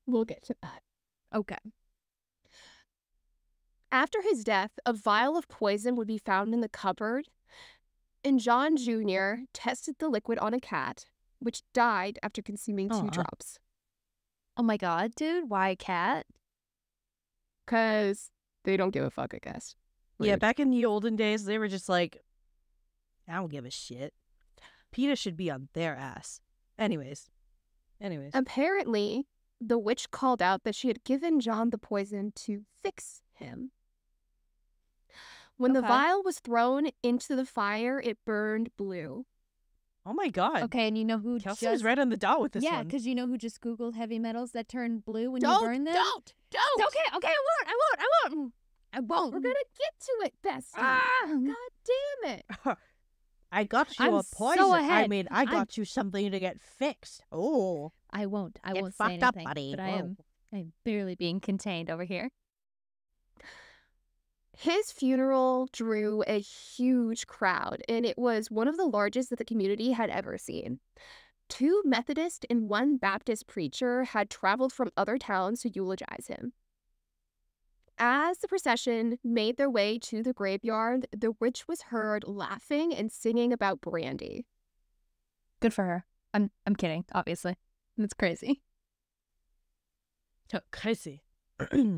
We'll get to that. Okay. After his death, a vial of poison would be found in the cupboard, and John Jr. tested the liquid on a cat, which died after consuming 2 drops. Oh my god, dude. Why a cat? Because they don't give a fuck, I guess. Yeah, Rude. back in the olden days, they were just like, I don't give a shit. PETA should be on their ass. Anyways. Apparently, the witch called out that she had given John the poison to fix him. When the Okay. vial was thrown into the fire, it burned blue. Oh my god. Okay, and you know who Kelsey just... was right on the dot with this yeah, one. because you know who just Googled heavy metals that turn blue when you Don't! burn them? Don't! Okay, I won't. We're gonna get to it, bestie. Ah! God damn it. I got you I'm a so poison. I ahead. mean, I got you something to get fixed. Oh. I won't Get say fucked up, anything, buddy. but Whoa. I'm barely being contained over here. His funeral drew a huge crowd, and it was one of the largest that the community had ever seen. 2 Methodist and 1 Baptist preacher had traveled from other towns to eulogize him. As the procession made their way to the graveyard, the witch was heard laughing and singing about brandy. Good for her. I'm kidding, obviously. It's crazy. Crazy.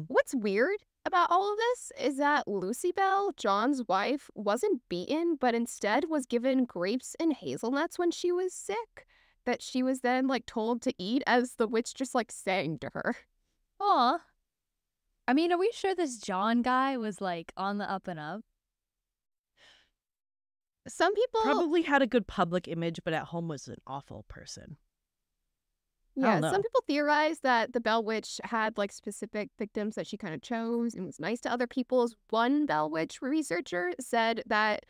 What's weird about all of this is that Lucy Bell, John's wife, wasn't beaten, but instead was given grapes and hazelnuts when she was sick, that she was then, like, told to eat as the witch just, like, sang to her. Aw. I mean, are we sure this John guy was, like, on the up and up? Some people, Probably had a good public image, but at home was an awful person. I don't some know. people theorize that the Bell Witch had, like, specific victims that she kind of chose and was nice to other people's. One Bell Witch researcher said that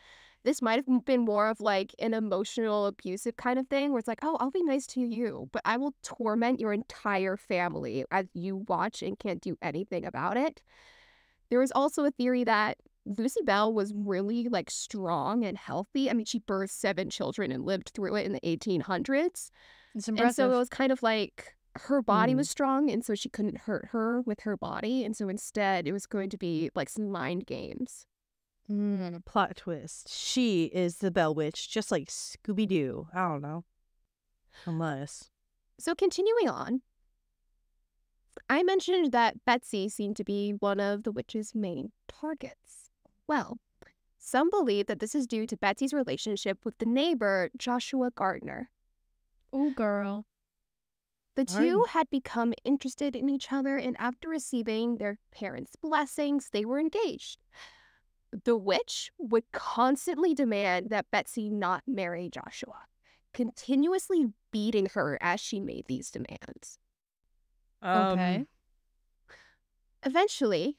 this might have been more of, like, an emotional, abusive kind of thing where it's like, oh, I'll be nice to you, but I will torment your entire family as you watch and can't do anything about it. There was also a theory that Lucy Bell was really, like, strong and healthy. I mean, she birthed 7 children and lived through it in the 1800s. It's And so impressive. it was kind of like her body Mm. was strong, and so she couldn't hurt her with her body. And so instead, it was going to be like some mind games. Plot twist. She is the Bell Witch, just like Scooby-Doo. I don't know. Unless. So continuing on, I mentioned that Betsy seemed to be one of the witch's main targets. Well, some believe that this is due to Betsy's relationship with the neighbor, Joshua Gardner. Ooh, girl. The All right. two had become interested in each other, and after receiving their parents' blessings, they were engaged. The witch would constantly demand that Betsy not marry Joshua, continuously beating her as she made these demands. Okay. Eventually,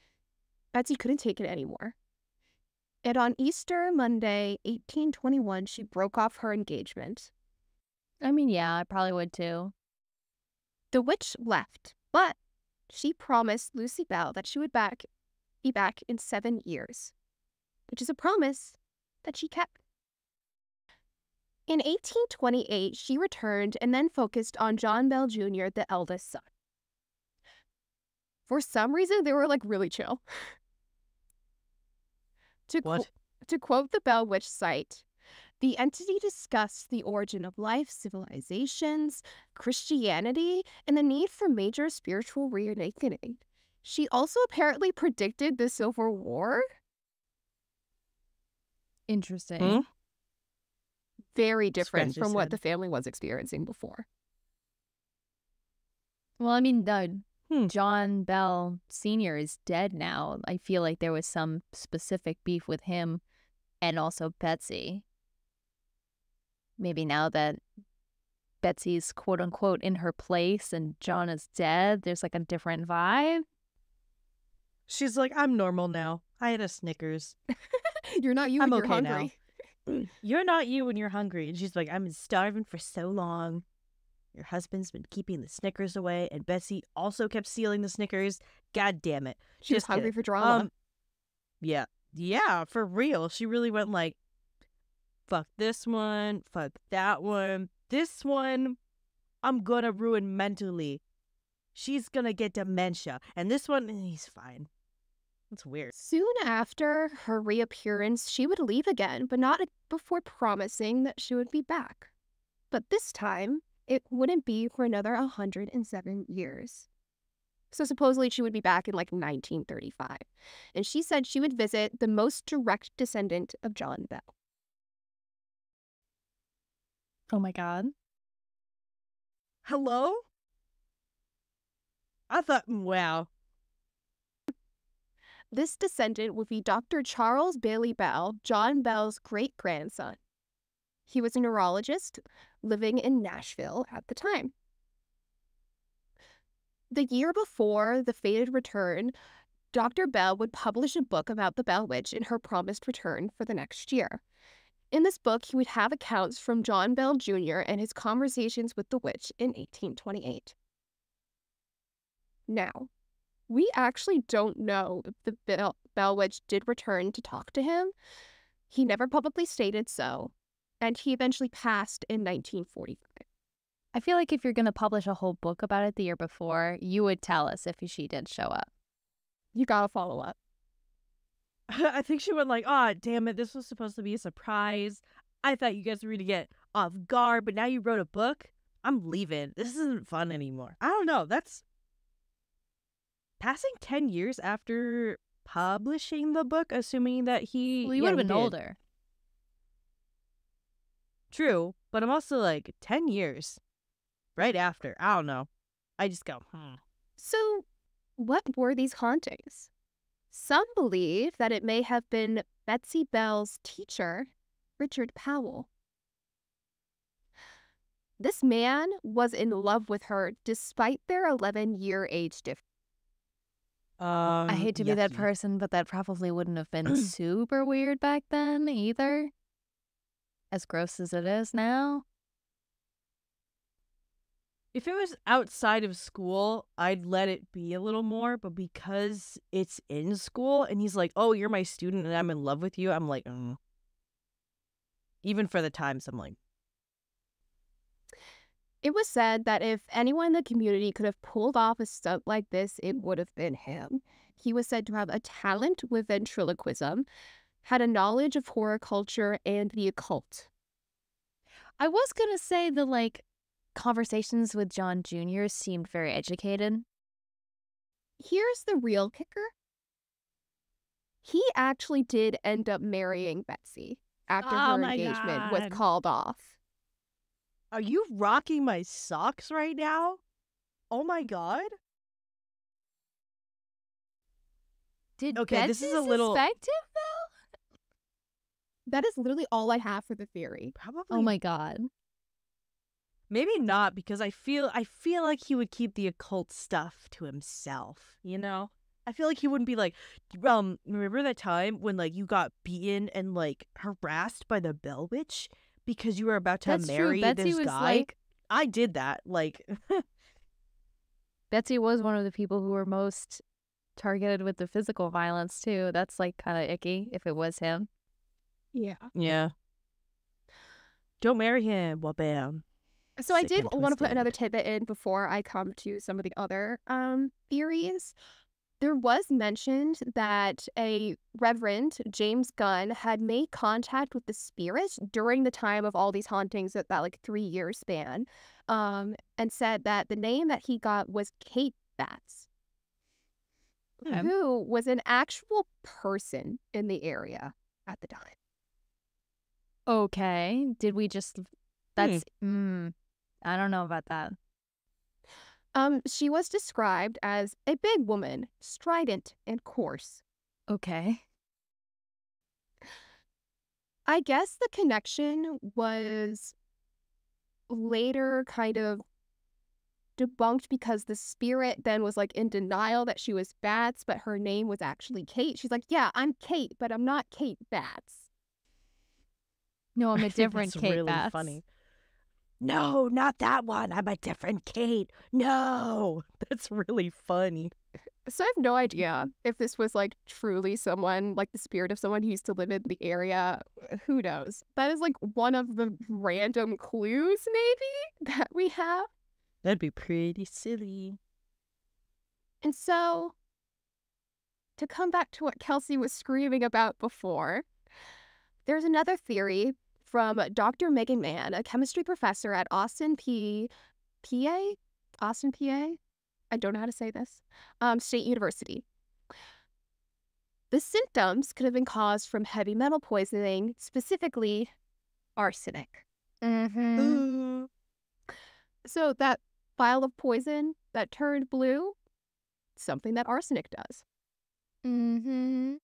Betsy couldn't take it anymore. And on Easter Monday, 1821, she broke off her engagement. I mean, yeah, I probably would too. The witch left, but she promised Lucy Bell that she would be back in 7 years, which is a promise that she kept. In 1828, she returned and then focused on John Bell Jr., the eldest son. For some reason, they were, like, really chill. What? To quote the Bell Witch site, the entity discussed the origin of life, civilizations, Christianity, and the need for major spiritual reawakening. She also apparently predicted the Civil War. Interesting. Hmm? Very different Scratches from what head. the family was experiencing before. Well, I mean, Hmm. John Bell Sr. is dead now. I feel like there was some specific beef with him and also Betsy. Maybe now that Betsy's quote unquote in her place and John is dead, there's like a different vibe. She's like, I'm normal now. I had a Snickers. You're not you I'm when you're okay now. hungry. You're not you when you're hungry. And she's like, I've been starving for so long. Your husband's been keeping the Snickers away, and Betsy also kept stealing the Snickers. God damn it. She was Just hungry kidding. for drama. Yeah. Yeah, for real. She really went like, fuck this one, fuck that one. This one, I'm gonna ruin mentally. She's gonna get dementia. And this one, he's fine. That's weird. Soon after her reappearance, she would leave again, but not before promising that she would be back. But this time, it wouldn't be for another 107 years. So supposedly she would be back in like 1935. And she said she would visit the most direct descendant of John Bell. Oh my God. Hello? I thought, wow. This descendant would be Dr. Charles Bailey Bell, John Bell's great-grandson. He was a neurologist living in Nashville at the time. The year before the fated return, Dr. Bell would publish a book about the Bell Witch in her promised return for the next year. In this book, he would have accounts from John Bell Jr. and his conversations with the witch in 1828. Now, we actually don't know if the Bell Witch did return to talk to him. He never publicly stated so, and he eventually passed in 1945. I feel like if you're going to publish a whole book about it the year before, you would tell us if she did show up. You gotta follow up. I think she went like, oh, damn it. This was supposed to be a surprise. I thought you guys were going to get off guard, but now you wrote a book? I'm leaving. This isn't fun anymore. I don't know. That's passing 10 years after publishing the book, assuming that he... Well, you yeah, would have he been did. older. True, but I'm also like, 10 years right after. I don't know. I just go, So, what were these hauntings? Some believe that it may have been Betsy Bell's teacher, Richard Powell. This man was in love with her despite their 11-year age difference. I hate to be that yucky. person, but that probably wouldn't have been super weird back then either. As gross as it is now. If it was outside of school, I'd let it be a little more, but because it's in school and he's like, oh, you're my student and I'm in love with you, I'm like, Even for the times, I'm like, It was said that if anyone in the community could have pulled off a stunt like this, it would have been him. He was said to have a talent with ventriloquism, had a knowledge of horror culture and the occult. I was gonna say the conversations with John Jr. seemed very educated. Here's the real kicker. He actually did end up marrying Betsy after Oh her my engagement was God. called off. are you rocking my socks right now? Oh my God. Did Okay, Betsy this is a little- suspect him though? That is literally all I have for the theory. Probably. Oh my God. Maybe not, because I feel like he would keep the occult stuff to himself, you know? I feel like he wouldn't be like, remember that time when you got beaten and harassed by the Bell Witch because you were about to That's true. marry Betsy this was guy? I did that. Betsy was one of the people who were most targeted with the physical violence too. That's kind of icky if it was him. Yeah. Yeah. Don't marry him. Well, bam. So I Sick did and want to put twisted. another tidbit in before I come to some of the other theories. There was mentioned that a Reverend James Gunn had made contact with the spirit during the time of all these hauntings at that 3-year span, and said that the name that he got was Kate Bats, Okay. who was an actual person in the area at the time. Okay. Did we just... That's... I don't know about that. She was described as a big woman, strident and coarse. Okay. I guess the connection was later kind of debunked because the spirit then was in denial that she was Bats, but her name was actually Kate. She's like, yeah, I'm Kate, but I'm not Kate Bats. No, I'm a different That's Kate really Bats. funny. No, not that one. I'm a different Kate. No. That's really funny. So I have no idea if this was truly someone, the spirit of someone who used to live in the area. Who knows? That is one of the random clues maybe that we have. That'd be pretty silly. And so, to come back to what Kelsey was screaming about before, there's another theory from Dr. Megan Mann, a chemistry professor at Austin, PA? I don't know how to say this. State University. The symptoms could have been caused from heavy metal poisoning, specifically arsenic. Mm-hmm. So that vial of poison that turned blue, something that arsenic does. Mm-hmm.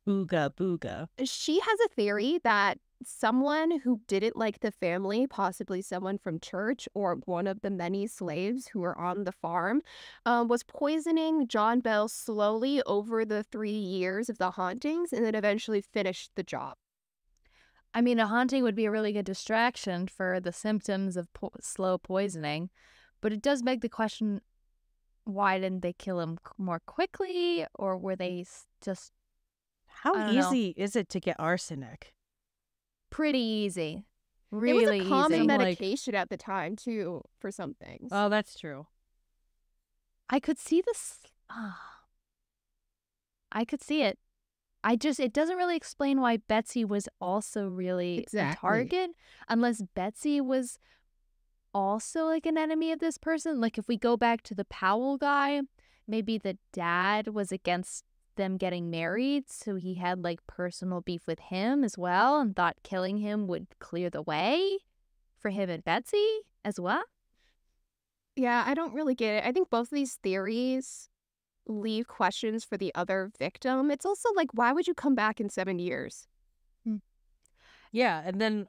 Booga booga. She has a theory that someone who didn't like the family, possibly someone from church or one of the many slaves who were on the farm, was poisoning John Bell slowly over the 3 years of the hauntings and then eventually finished the job. I mean, a haunting would be a really good distraction for the symptoms of slow poisoning, but it does beg the question, why didn't they kill him more quickly, or were they just I How don't know. easy is it to get arsenic? pretty easy? It was Really a common easy. medication at the time, too, for some things. Oh, that's true. I could see this. I could see it. It doesn't really explain why Betsy was also really Exactly. a target, unless Betsy was also an enemy of this person. If we go back to the Powell guy, maybe the dad was against them getting married, so he had like personal beef with him as well and thought killing him would clear the way for him and Betsy as well. Yeah, I don't really get it. I think both of these theories leave questions for the other victim. It's also like, why would you come back in 7 years? Yeah, and then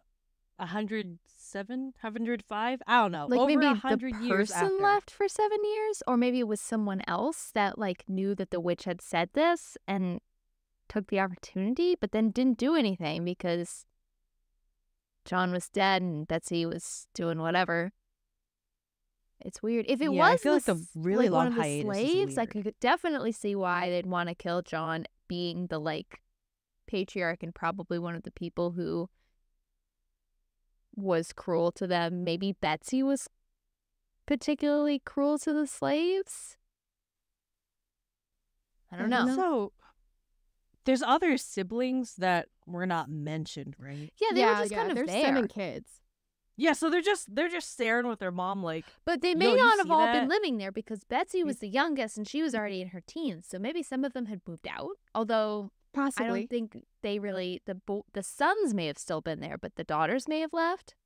107, 105? I don't know. Like over maybe 100 the years person after. left for 7 years, or maybe it was someone else that like knew that the witch had said this and took the opportunity, but then didn't do anything because John was dead and Betsy was doing whatever. It's weird. If it Yeah, I was feel like the really one long of the hiatus is slaves, I weird. could definitely see why they'd want to kill John, being the like patriarch and probably one of the people who was cruel to them. Maybe Betsy was particularly cruel to the slaves. I don't know. Also, there's other siblings that were not mentioned, right? Yeah, they were just kind of there's there. 7 kids. Yeah, so they're just staring with their mom like, But they Yo, may you not have see all that? been living there because Betsy was the youngest and she was already in her teens. So maybe some of them had moved out. Although I Possibly. don't think they really, the sons may have still been there, but the daughters may have left.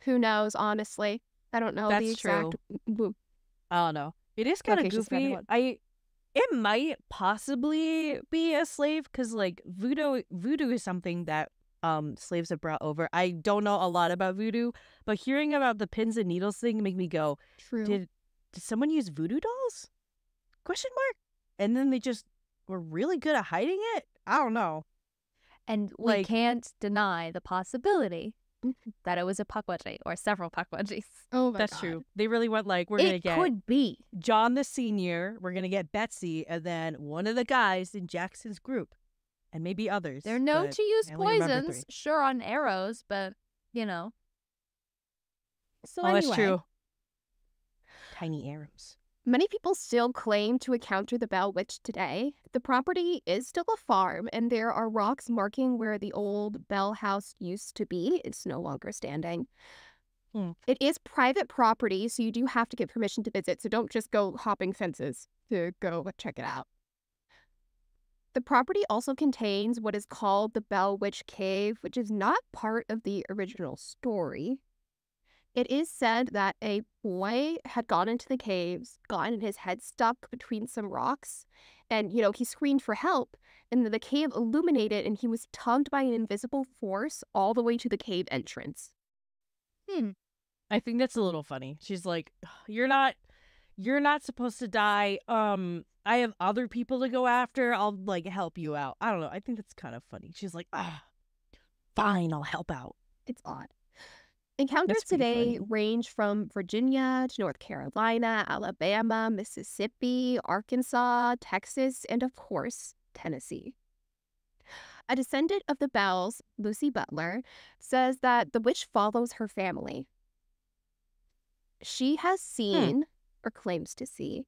Who knows, honestly. I don't know That's the exact. I don't know. It is kind of Locations for goofy. everyone. It might possibly be a slave because like voodoo is something that slaves have brought over. I don't know a lot about voodoo, but hearing about the pins and needles thing make me go, True. did someone use voodoo dolls? Question mark. And then they just were really good at hiding it. I don't know. And we Like- can't deny the possibility that it was a pukwudgie or several pukwudgies. Oh my That's God. true. They really went like, we're gonna It get could be. John the senior, we're gonna get Betsy, and then one of the guys in Jackson's group, and maybe others. They're known but to use I only remember poisons, 3. sure, on arrows, but, you know. So Oh, anyway, that's true. Tiny arrows. Many people still claim to encounter the Bell Witch today. The property is still a farm, and there are rocks marking where the old Bell House used to be. It's no longer standing. It is private property, so you do have to get permission to visit, so don't just go hopping fences to go check it out. The property also contains what is called the Bell Witch Cave, which is not part of the original story. It is said that a boy had gone into the caves, gotten his head stuck between some rocks, and, he screamed for help, and the cave illuminated, and he was tugged by an invisible force all the way to the cave entrance. I think that's a little funny. She's like, you're not supposed to die. I have other people to go after. I'll like help you out. I don't know. I think that's kind of funny. She's like, fine, I'll help out. It's odd. Encounters That's pretty today funny. range from Virginia to North Carolina, Alabama, Mississippi, Arkansas, Texas, and of course, Tennessee. A descendant of the Bells, Lucy Butler, says that the witch follows her family. She has seen, or claims to see,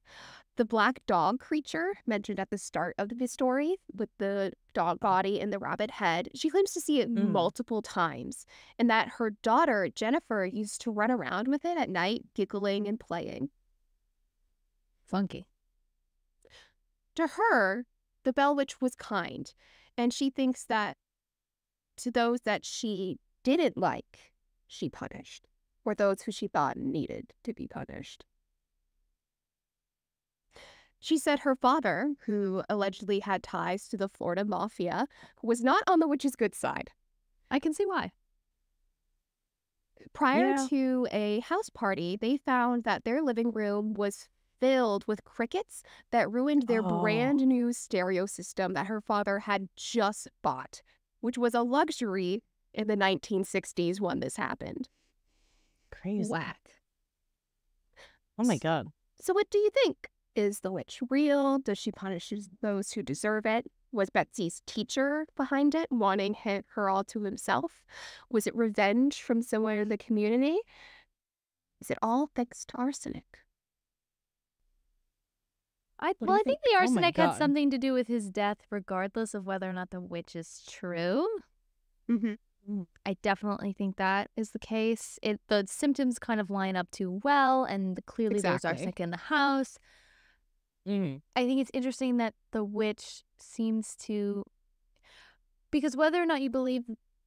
the black dog creature mentioned at the start of the story with the dog body and the rabbit head. She claims to see it multiple times, and that her daughter, Jennifer, used to run around with it at night, giggling and playing. Funky. To her, the Bell Witch was kind, and she thinks that to those that she didn't like, she punished, or those who she thought needed to be punished. She said her father, who allegedly had ties to the Florida Mafia, was not on the witch's good side. I can see why. Prior Yeah. to a house party, they found that their living room was filled with crickets that ruined their brand new stereo system that her father had just bought, which was a luxury in the 1960s when this happened. Crazy. Whack. Oh my God. So what do you think? Is the witch real? Does she punish those who deserve it? Was Betsy's teacher behind it, wanting her all to himself? Was it revenge from somewhere in the community? Is it all thanks to arsenic? I What do you think the Oh my arsenic had God. something to do with his death, regardless of whether or not the witch is true. Mm-hmm. I definitely think that is the case. The symptoms kind of line up too well, and clearly there's Exactly. arsenic in the house. Mm. I think it's interesting that the witch seems to, because whether or not you believe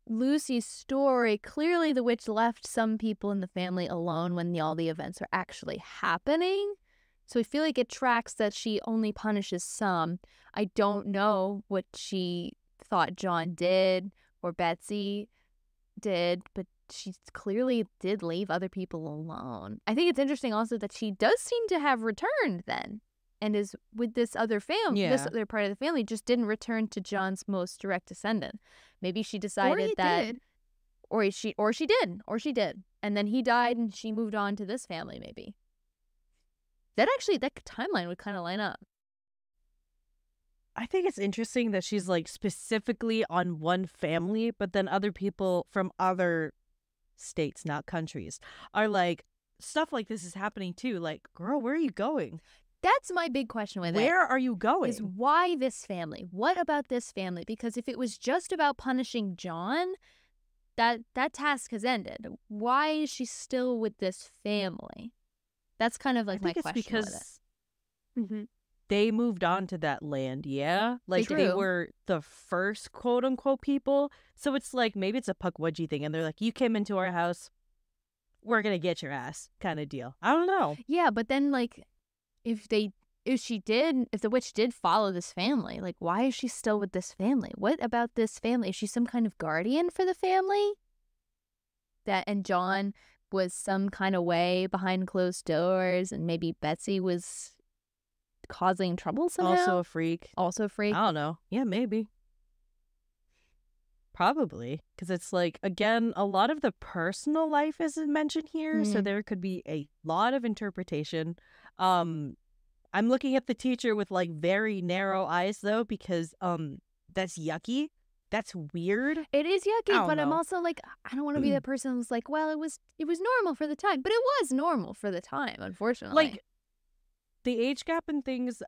Lucy's story, clearly the witch left some people in the family alone when all the events are actually happening. So I feel like it tracks that she only punishes some. I don't know what she thought John did or Betsy did, but she clearly did leave other people alone. I think it's interesting also that she does seem to have returned then and is with this other family. This Yeah. other part of the family just didn't return to John's most direct descendant. Maybe she Or decided he that, did. or she did, and then he died and she moved on to this family. Maybe that timeline would kind of line up. I think it's interesting that she's like specifically on one family, but then other people from other states, not countries, are like, stuff like this is happening too. Like, girl, where are you going? That's my big question with it. Where are you going? Is why this family? What about this family? Because if it was just about punishing John, that task has ended. Why is she still with this family? That's kind of like I my think it's question with it. because Mm-hmm. they moved on to that land, yeah? Like they True. were the first quote unquote people. So it's like maybe it's a pukwudgie thing and they're like, you came into our house, we're gonna get your ass kind of deal. I don't know. Yeah, but then like if the witch did follow this family, like why is she still with this family? What about this family? Is she some kind of guardian for the family? And John was some kind of way behind closed doors, and maybe Betsy was causing trouble somehow. Also a freak. Also a freak. I don't know. Yeah, maybe. Probably. Because it's like, again, a lot of the personal life isn't mentioned here. So Mhm. there could be a lot of interpretation. I'm looking at the teacher with like very narrow eyes though, because that's yucky. That's weird. It is yucky, don't but I'm know. also like, I don't want to be the person who's like, well, it was normal for the time, but it was normal for the time, unfortunately. Like the age gap and things,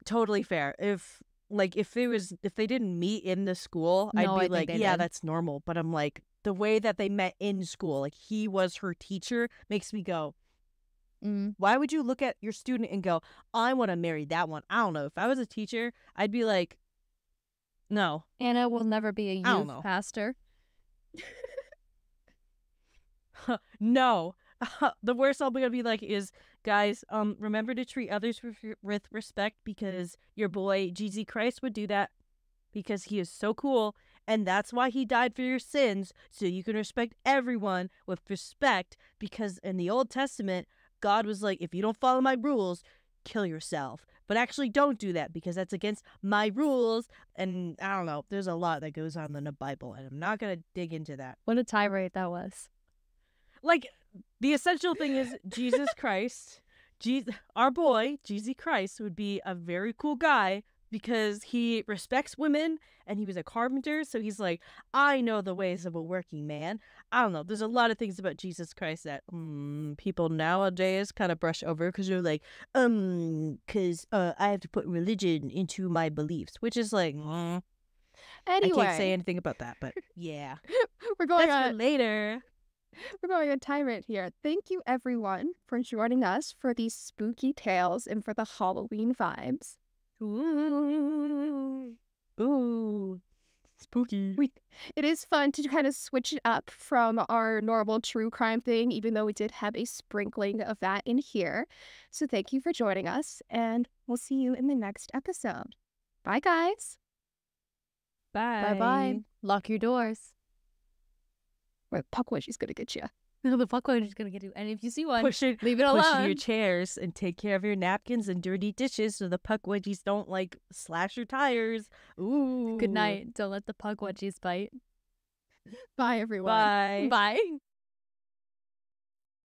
totally fair. If they didn't meet in the school, No, I I'd be think like, they yeah, did. that's normal. But I'm like, the way that they met in school, like he was her teacher, makes me go, Mm. why would you look at your student and go, I want to marry that one? I don't know. If I was a teacher, I'd be like, no. Anna will never be a I don't youth know. pastor. No. The worst I'm gonna be like is, guys, remember to treat others with respect, because your boy Jesus Christ would do that because he is so cool, and that's why he died for your sins, so you can respect everyone with respect, because in the Old Testament, God was like, if you don't follow my rules, kill yourself. But actually don't do that because that's against my rules. And I don't know, there's a lot that goes on in the Bible, and I'm not gonna dig into that. What a tirade that was. Like, the essential thing is Jesus Christ. Our boy, Jesus Christ, would be a very cool guy because he respects women and he was a carpenter. So he's like, I know the ways of a working man. I don't know. There's a lot of things about Jesus Christ that people nowadays kind of brush over because they're like, because I have to put religion into my beliefs, which is like, I Anyway, can't say anything about that, but yeah. we're going That's on for later. we're going on tirade here. Thank you everyone for joining us for these spooky tales and for the Halloween vibes. Ooh. Ooh. Spooky. It is fun to kind of switch it up from our normal true crime thing, even though we did have a sprinkling of that in here. So thank you for joining us, and we'll see you in the next episode. Bye, guys. Bye. Bye-bye. Lock your doors. Wait, Pukwudgie's gonna get you. No, the fuckwudgie is going to get you. And if you see one, Push it, leave it push alone. your chairs and take care of your napkins and dirty dishes so the pukwudgies don't like slash your tires. Ooh. Good night. Don't let the pukwudgies bite. Bye, everyone. Bye. Bye.